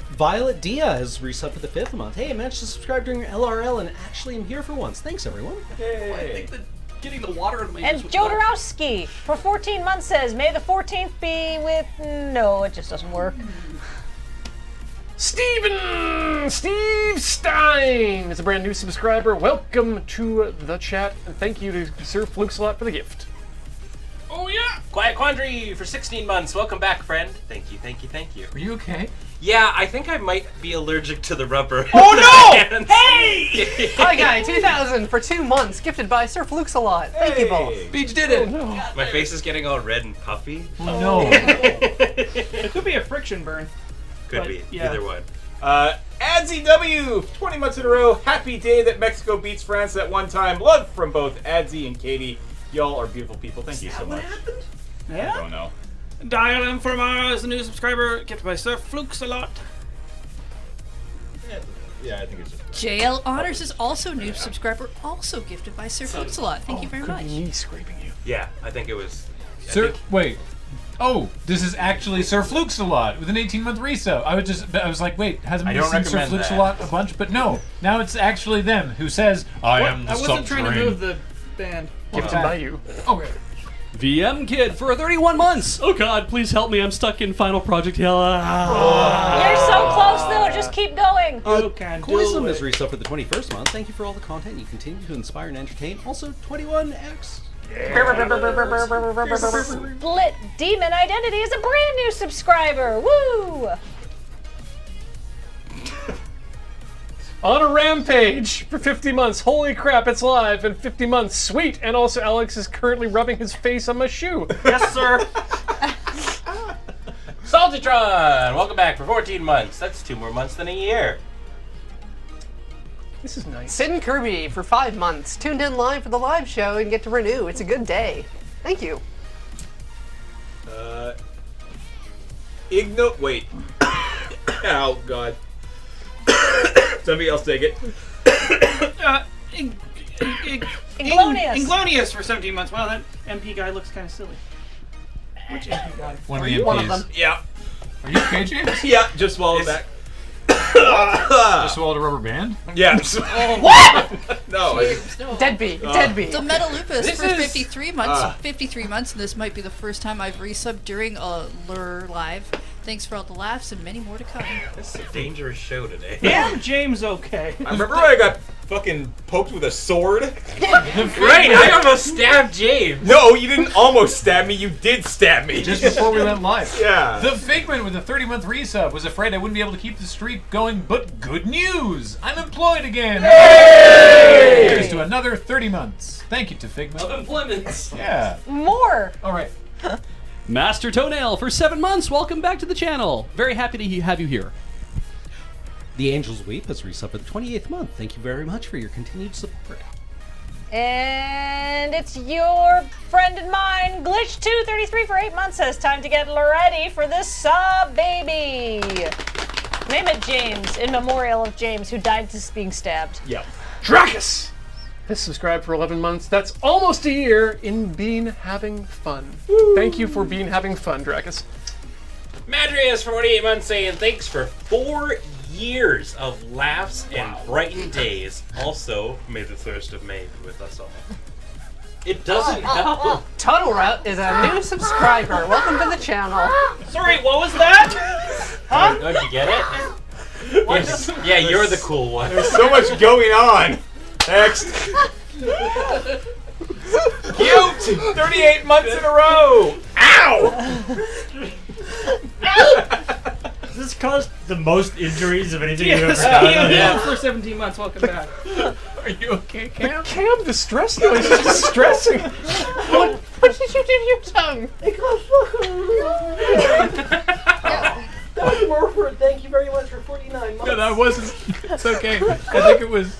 Violet Diaz resub for the 5th month. Hey, I managed to subscribe during LRL and actually am here for once. Thanks, everyone. I think that getting the water in my And ears was Jodorowsky for 14 months says, May the 14th be with... No, it just doesn't work. Steve Stein is a brand new subscriber. Welcome to the chat, and thank you to Sir Flukes a lot for the gift. Oh yeah! Quiet Quandary for 16 months. Welcome back, friend. Thank you, thank you, thank you. Are you okay? Yeah, I think I might be allergic to the rubber. Oh no! Hands. Hey! Hi Guy 2000 for 2 months, gifted by Sir Flukes a lot. Thank you both. Beach did it. Oh, no. My face is getting all red and puffy. Oh no. It could be a friction burn. Could But, be. yeah. Either one. AdsEW, 20 months in a row. Happy day that Mexico beats France at one time. Love from both Adsy and Katie. Y'all are beautiful people. Thank you so much. Yeah? I don't know. Dial Informar is a new subscriber, gifted by Sir Flukes a lot. Yeah, I think it's just... JL Honors is also a new subscriber, also gifted by Sir Flukes a lot. Thank you very much. Me scraping you. Yeah, I think it was... Sir, wait. Oh, this is actually Sir Flukes-a-Lot with an 18-month resub. I was like, wait, hasn't been seen Sir Flukes-a-Lot a bunch? But no, now it's actually them who says, I am the I wasn't trying to move the band. Gifted by you. Okay. VM Kid for 31 months. Oh God, please help me. I'm stuck in Final Project Hell. You're so close, though. Just keep going. Coism is resubbed for the 21st month. Thank you for all the content you continue to inspire and entertain. Also, 21X. Split Demon Identity is a brand new subscriber. Woo! On a rampage for 50 months. Holy crap, it's live in 50 months. Sweet. And also Alex is currently rubbing his face on my shoe. Yes, sir. Saltitron, welcome back for 14 months. That's 2 more months than a year. This is nice. Sid and Kirby for 5 months. Tuned in live for the live show and get to renew. It's a good day. Thank you. Wait. Oh, God. Somebody else take it. Inglonious. Inglonious for 17 months. Wow, that MP guy looks kind of silly. Which MP guy? One of the MPs. One of them. Yeah. Are you okay, James? Yeah, just swallowed back. Just swallowed a rubber band? Yeah. What? No. Deadbeat. Deadbeat. The Metalupus This for is- 53 months. 53 months, and this might be the first time I've resubbed during a LRR live. Thanks for all the laughs and many more to come. This is a dangerous show today. Damn, James, okay. I remember when I got fucking poked with a sword. Right, I almost stabbed James. No, you didn't almost stab me. You did stab me. Just before we went live. Yeah. The Figment with a 30-month resub was afraid I wouldn't be able to keep the streak going, but good news! I'm employed again! Hey! Here's to another 30 months. Thank you to Figment. Of employments. Yeah. More. All right. Master Toenail for 7 months. Welcome back to the channel. Very happy to have you here. The Angel's Weep has resubbed for the 28th month. Thank you very much for your continued support. And it's your friend and mine, Glitch233 for 8 months. Says time to get ready for this sub baby. Name it James in memorial of James, who died to being stabbed. Yep. Dracus has subscribed for 11 months. That's almost a year in Bean Having Fun. Thank you for Bean Having Fun, Dracus. Madrius for 48 months saying thanks for 4 years of laughs and brightened days. Also, may the thirst of May be with us all. It doesn't help. Tunnel Route is a new subscriber. Welcome to the channel. Sorry, what was that? Huh? Don't you get it? Yes. Yeah, you're the cool one. There's so much going on. Next. Cute! 38 months in a row! Ow! This caused the most injuries of anything you've Yes, ever done. yeah. For 17 months, welcome back. Are you okay, Cam? The Cam distress noise is distressing. What did you do to your tongue? Dr. Morford, thank you very much for 49 months. No, that wasn't. It's okay. I think it was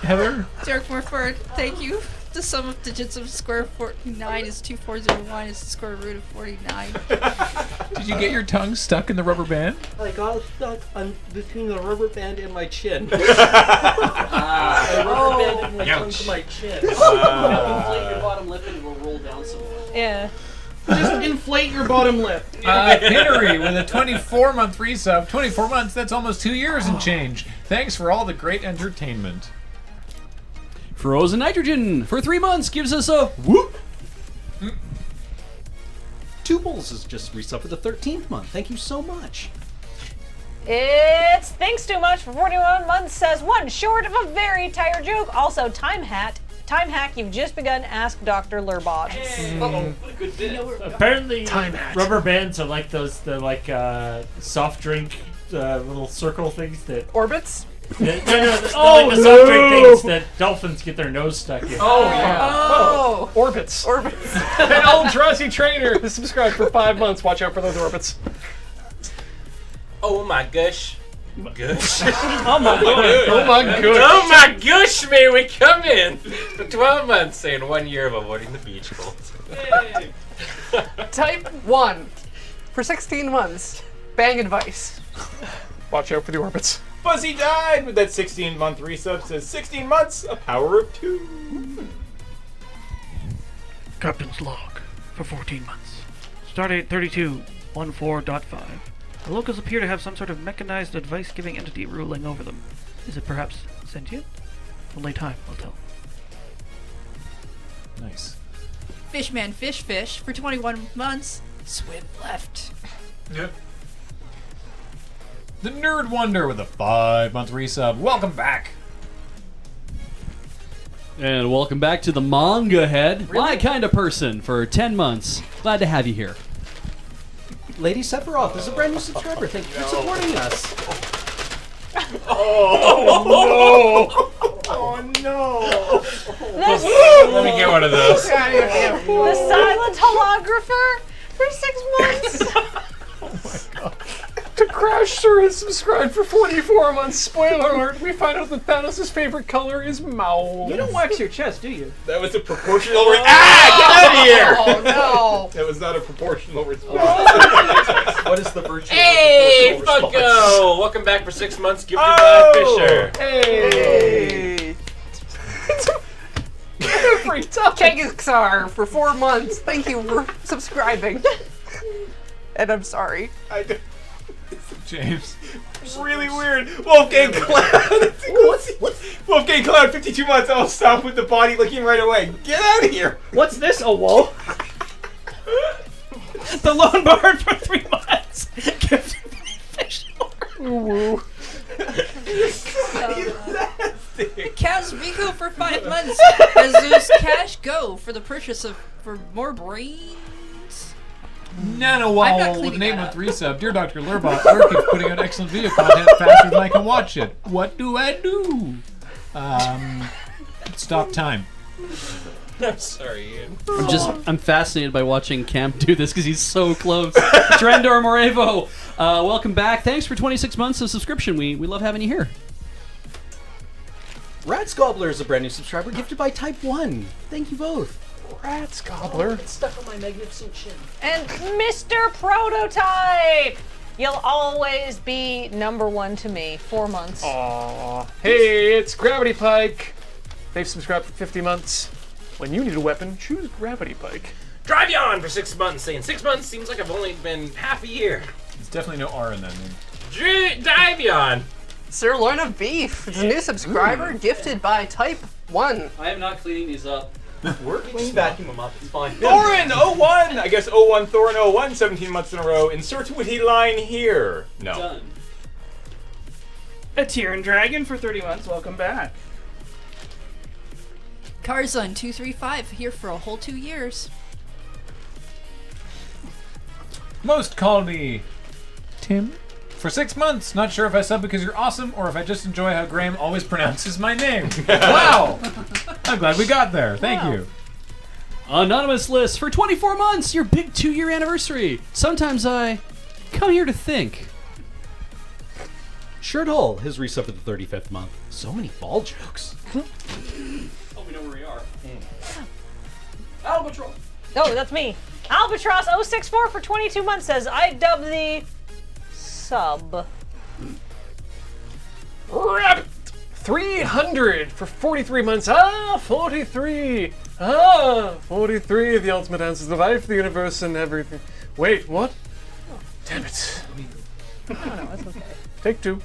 Heather. Derek Morford, thank you. The sum of digits of square 49 is 2401 is the square root of 49. Did you get your tongue stuck in the rubber band? I got stuck between the rubber band and my chin. I rubber banded my tongue to my chin. Inflate your bottom lip and it will roll down some more. Yeah. Just inflate your bottom lip. Henry with a 24-month resub. 24 months, that's almost 2 years and change. Thanks for all the great entertainment. Frozen Nitrogen for 3 months gives us a whoop. Tubals is just resubbed for the 13th month. Thank you so much. It's Thanks Too Much for 41 months. Says one short of a very tired joke. Also, Time Hack, you've just begun Ask Dr.LRRbot. Uh-oh, what a good bit. Apparently, rubber bands are like those, soft drink little circle things that... Orbits? No, like the soft drink things that dolphins get their nose stuck in. Oh, yeah. Oh. Orbits. Orbits. An old trusty trainer has subscribed for 5 months. Watch out for those orbits. Oh my gosh. Gosh. Oh my gosh. Oh my gosh. Oh my gosh, may we come in? For 12 months saying 1 year of avoiding the beach balls. Type 1 for 16 months. Bang advice. Watch out for the orbits. Fuzzy died with that 16-month resub. Says 16 months, a power of 2. Captain's log for 14 months. Stardate 3214.5. The locals appear to have some sort of mechanized advice-giving entity ruling over them. Is it perhaps sentient? Only time will tell. Nice. Fishman Fish for 21 months. Swim left. Yep. The Nerd Wonder with a 5-month resub. Welcome back. And welcome back to the Manga Head, my kind of person, for 10 months. Glad to have you here. Lady Sephiroth is a brand new subscriber. Thank you for supporting us. Oh, no! Oh, no! Let me get one of those. The silent holographer for 6 months. Oh my god. To Crash Sir has subscribed for 44 months. Spoiler alert, we find out that Thanos' favorite color is mauve. You don't wax your chest, do you? That was a proportional Get out of here! Oh no! That was not a proportional response. What is the virtue Hey, of a proportional Funko! Welcome back for 6 months, gifted by Fisher. Hey! Every time. Kegixar for 4 months. Thank you for subscribing. And I'm sorry. James. Really weird. Wolfgang Cloud. Wolfgang Cloud, 52 months. I'll stop with the body licking right away. Get out of here. What's this, a wall? The Lone Bard for 3 months. Gifted by Fisher. Woo. Kaz Miko for 5 months. Jesus Cash Go for the purchase of more brains. Nano I'm not Wall with cleaning an that 8-month resub. Dear Dr. LRRbot, Lurk keeps putting out excellent video content faster than I can watch it. What do I do? Stop time. I'm sorry, Ian. I'm fascinated by watching Cam do this because he's so close. Trendor Morevo, welcome back. Thanks for 26 months of subscription. We love having you here. Rats Gobbler is a brand new subscriber gifted by Type 1. Thank you both. Rats Gobbler. It's stuck on my magnificent chin. And Mr. Prototype! You'll always be #1 to me. 4 months. Aww. Hey, it's Gravity Pike. They've subscribed for 50 months. When you need a weapon, choose Gravity Pike. Drive you on for 6 months, saying 6 months seems like I've only been half a year. There's definitely no R in that name. Dive you on. Sirloin of Beef. It's a new subscriber gifted by Type 1. I am not cleaning these up. We're just vacuum them up. It's fine. Thorin 01. I guess 01 Thorin 01. 17 months in a row. Insert witty line here. No. Done. A Tyrian Dragon for 30 months. Welcome back. Carzun 235 here for a whole 2 years. Most call me Tim. For 6 months, not sure if I sub because you're awesome or if I just enjoy how Graham always pronounces my name. Wow! I'm glad we got there. Thank you. Anonymous List for 24 months, your big 2-year anniversary. Sometimes I come here to think. Shirt Hole, his resub for the 35th month. So many ball jokes. Oh, we know where we are. Albatross. Oh, that's me. Albatross 064 for 22 months says, I dub the sub. Rabbit 300 for 43 months. 43. 43. The ultimate answer to life, the universe, and everything. Wait, what? Oh, damn it. No, it's okay. Take 2.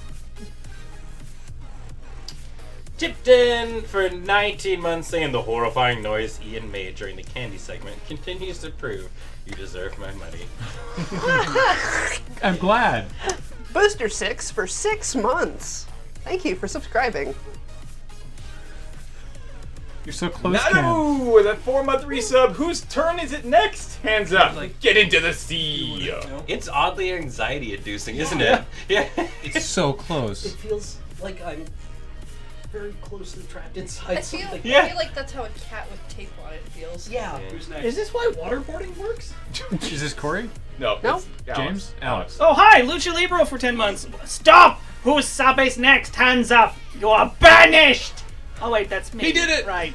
Tipton for 19 months, saying the horrifying noise Ian made during the candy segment continues to prove you deserve my money. I'm glad. Booster 6 for 6 months. Thank you for subscribing. You're so close, Cam. Nanu with a 4-month resub. Whose turn is it next? Hands up. Get into the sea. It's oddly anxiety-inducing, isn't it? Yeah. It's so close. It feels like I'm very closely trapped inside I feel something. like that's how a cat with tape on it feels. Yeah. Who's next? Is this why waterboarding works? Is this Corey? No. No. it's James? Alex. Oh, hi, Lucha Libro for 10 months. Stop! Whose sub is next? Hands up! You are banished! Oh, wait, that's me. He did it! Right.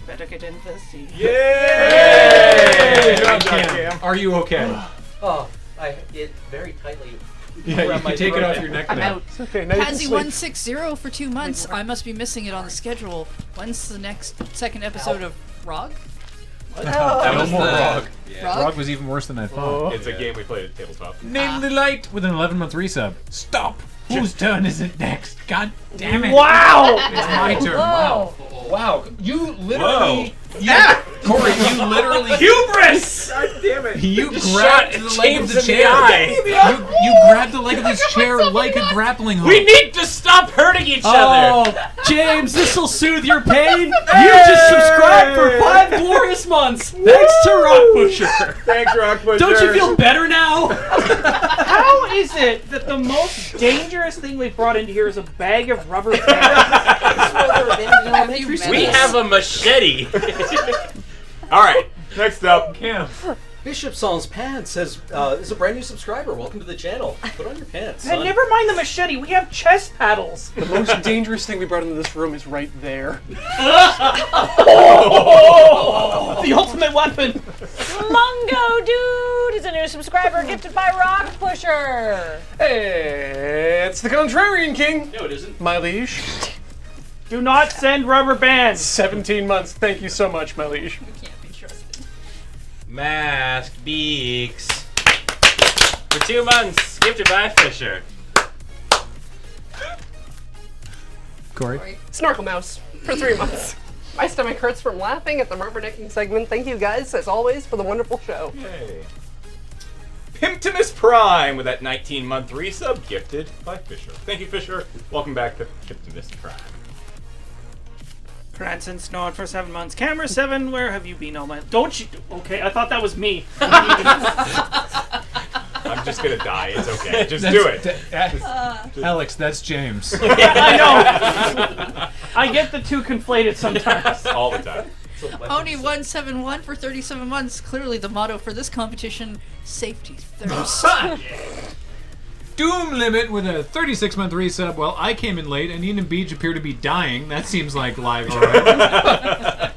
Better get into the sea. Yay! Good job, Cam. Are you okay? Oh, I it very tightly. Yeah, you around my can take it throat. off your neck I'm now. out. It's okay. Now you can Pansy sleep. 160 for 2 months. I must be missing it on the schedule. When's the next second episode of ROG? That was more Rog. Rog was even worse than I thought. It's a game we played at tabletop. Name the light with an 11-month resub. Stop! Whose turn is it next? God damn it! Wow! It's my turn. Wow. Wow. You literally. Corey, you literally. Hubris! God damn it. You Just grabbed shot the leg of James the in the chair. eye. You grabbed the leg of this chair like a grappling hook. We need to stop hurting each Oh, other. James, this will soothe your pain. You just subscribed for 5 glorious months. Thanks to Rock Pusher. Thanks, Rock Pusher. Don't you feel better now? How is it that the most dangerous thing we've brought into here is a bag of rubber bands? We have a machete. All right, next up. Cam. Bishop Sans Pants says, is a brand new subscriber. Welcome to the channel. Put on your pants, And son. never mind the machete, we have chest paddles. The most dangerous thing we brought into this room is right there. The ultimate weapon. Mungo Dude is a new subscriber gifted by Rock Pusher. Hey, it's the Contrarian King. No, it isn't. My liege. Do not send rubber bands. 17 months. Thank you so much, my liege. Mask Beaks. For 2 months, gifted by Fisher. Corey. Snorkel Mouse for 3 months. My stomach hurts from laughing at the Rubbernecking segment. Thank you guys, as always, for the wonderful show. Hey. Pimptimus Prime with that 19-month resub gifted by Fisher. Thank you, Fisher. Welcome back to Pimptimus Prime. Cranston snored for 7 months. Camera 7, where have you been all my... Don't you... Okay, I thought that was me. I'm just gonna die. It's okay. Just do it. Alex, that's James. I know. I get the two conflated sometimes. All the time. Pony171 for 37 months. Clearly the motto for this competition, safety first. Doom Limit with a 36-month resub. Well, I came in late, and Ian and Beach appear to be dying. That seems like live already.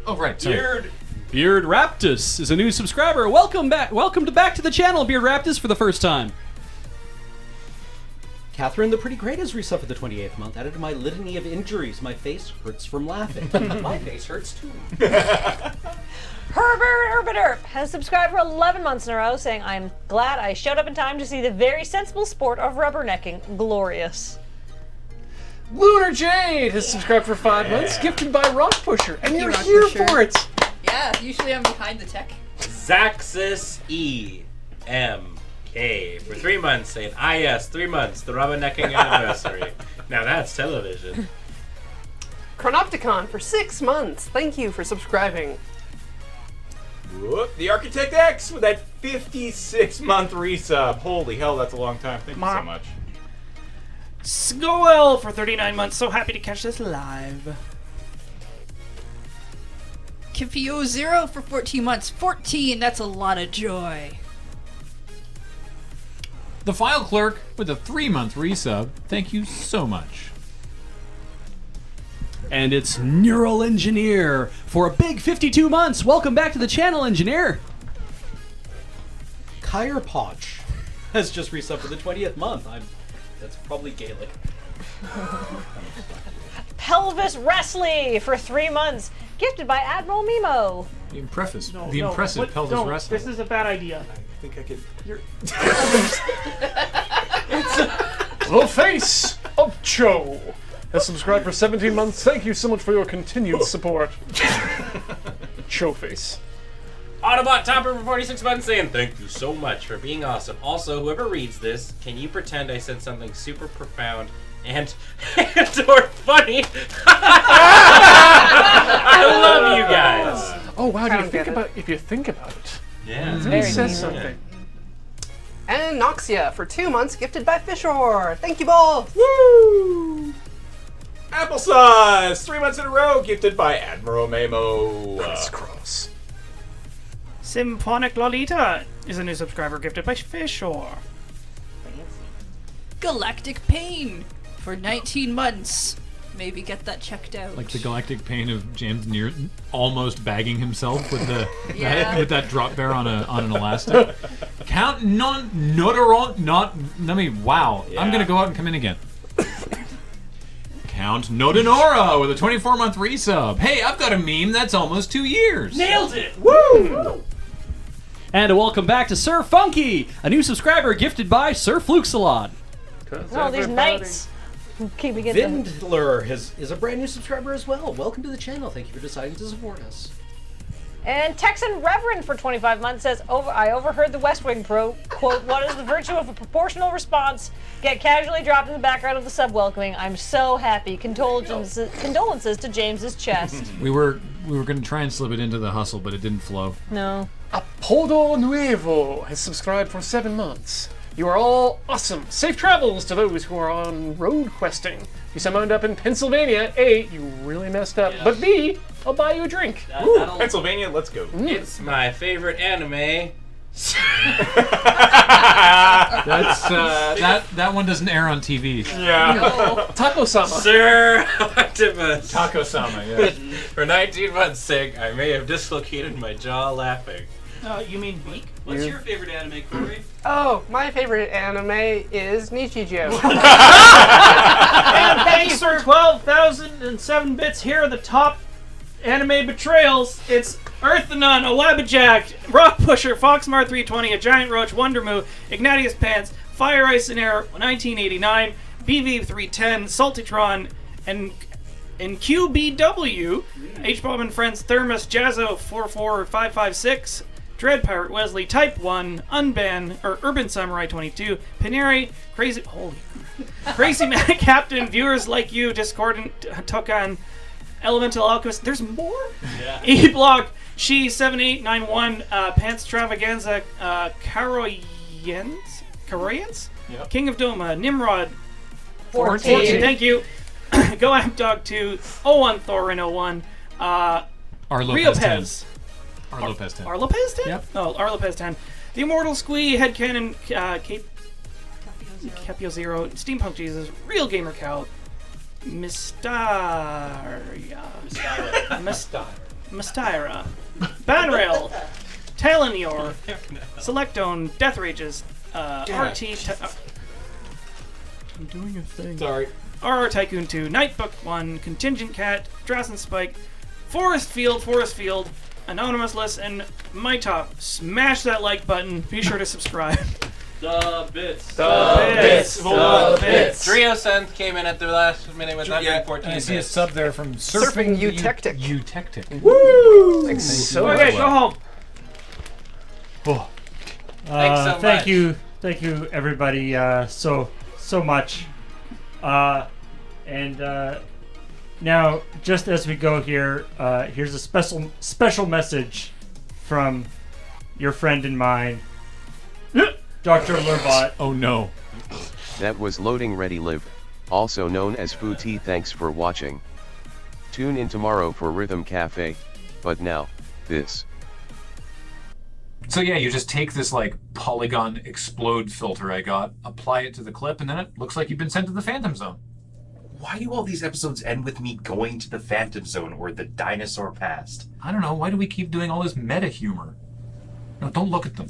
Oh, right. Sorry. Beard Raptus is a new subscriber. Welcome back. Welcome back to the channel, Beard Raptus, for the first time. Catherine the Pretty Great has resubbed for the 28th month. Added to my litany of injuries. My face hurts from laughing. My face hurts too. Herbert has subscribed for 11 months in a row, saying, I'm glad I showed up in time to see the very sensible sport of rubbernecking. Glorious. Lunar Jade has subscribed for 5 months, gifted by Rock Pusher, and you're Rock here Pusher. for it. Yeah, usually I'm behind the tech. Zaxxus EMK for 3 months, saying, yes, 3 months, the Rubbernecking anniversary. Now that's television. Chronopticon for 6 months. Thank you for subscribing. Whoop, the Architect X with that 56-month resub. Holy hell, that's a long time. Thank you so much. Skoel for 39 months. So happy to catch this live. Kipio0 for 14 months. 14, that's a lot of joy. The File Clerk with a 3-month resub. Thank you so much. And it's Neural Engineer for a big 52 months. Welcome back to the channel, Engineer. Kyre Podge has just resubbed for the 20th month. That's probably Gaelic. Pelvis Wrestling for 3 months, gifted by Admiral Mimo. The impressive What? pelvis Don't. wrestling. This is a bad idea. I think I could... The Face of Cho has subscribed for 17 months. Thank you so much for your continued support. Cho Face. Autobot Topper for 46 months, saying, thank you so much for being awesome. Also, whoever reads this, can you pretend I said something super profound and or funny? I love you guys. Oh wow! If you think about it, Yeah, it says something. And Noxia for 2 months, gifted by Fishor. Thank you both. Woo! Applesauce, 3 months in a row, gifted by Admiral Mamo. Crisscross. Symphonic Lolita is a new subscriber gifted by Fishor. Galactic Pain for 19 months. Maybe get that checked out. Like the galactic pain of James near almost bagging himself with the Yeah. with that drop bear on an elastic. Count wow. I'm gonna go out and come in again. account. Nodenora with a 24-month resub. Hey, I've got a meme that's almost 2 years. Nailed it! Woo! And a welcome back to Sir Funky, a new subscriber gifted by Sir Flukesalon. Oh, these knights. Keeping it. Vindler is a brand new subscriber as well. Welcome to the channel. Thank you for deciding to support us. And Texan Reverend for 25 months says, I overheard the West Wing quote, what is the virtue of a proportional response? Get casually dropped in the background of the sub welcoming. I'm so happy. Condolences to James's chest. We were going to try and slip it into the hustle, but it didn't flow. No. Apodo Nuevo has subscribed for 7 months. You are all awesome. Safe travels to those who are on road questing. You summoned up in Pennsylvania. A, you really messed up. But B, I'll buy you a drink. Pennsylvania, let's go. It's my favorite anime. That's that one doesn't air on TV. Yeah. Taco-sama. Sir Octopus. Taco-sama, yeah. For 19 months' sake, I may have dislocated my jaw laughing. You mean Beak? What's your favorite anime, Corey? Oh, my favorite anime is Nichijou. And thanks for 12,007 bits. Here are the top anime betrayals. It's Earthanon, a Wabbajack, Rock Pusher, Foxmar 320, a Giant Roach, Wondermoo, Ignatius Pants, Fire Ice and Air 1989, BV 310, Saltitron, and QBW, H-Bomb and Friends, Thermos, Jazzo 44556, Dread Pirate Wesley, Type 1, Unban, or Urban Samurai 22, Paneri, Crazy Mad Captain, Viewers Like You, Discordant, Tokan, Elemental Alchemist. There's more? Yeah. E-Block, She 7891, Pants Travaganza, Karoyans? Yep. King of Doma, Nimrod, 14. Thank you. Go Amp Dog 2, 01 Thorin 01, Rio Pez. R. Lopez 10. R. Lopez 10? Yep. Oh, R. Lopez 10. The Immortal Squee, Headcanon, Capio Zero, Steampunk Jesus, Real Gamer Cow, Mystyra, Banrail, Talonior, Selectone, Death Rages, RT. I'm doing a thing. Sorry. RR Tycoon 2, Nightbook 1, Contingent Cat, Drassen Spike, Forest Field, Anonymous List, and my top. Smash that like button. Be sure to subscribe. The bits. Trio Senth came in at the last minute with 114 I see a bits. sub there from Surfing Eutectic. Eutectic. Woo! Thanks so Okay, much. go home. Thanks so much. Thank you, everybody, so much. Now, just as we go here, here's a special message from your friend and mine, Dr.LRRbot. Oh no. That was LoadingReadyLIVE, also known as Footy. Thanks for watching. Tune in tomorrow for Rhythm Cafe, but now, this. So yeah, you just take this like polygon explode filter I got, apply it to the clip, and then it looks like you've been sent to the Phantom Zone. Why do all these episodes end with me going to the Phantom Zone or the dinosaur past? I don't know, why do we keep doing all this meta humor? No, don't look at them.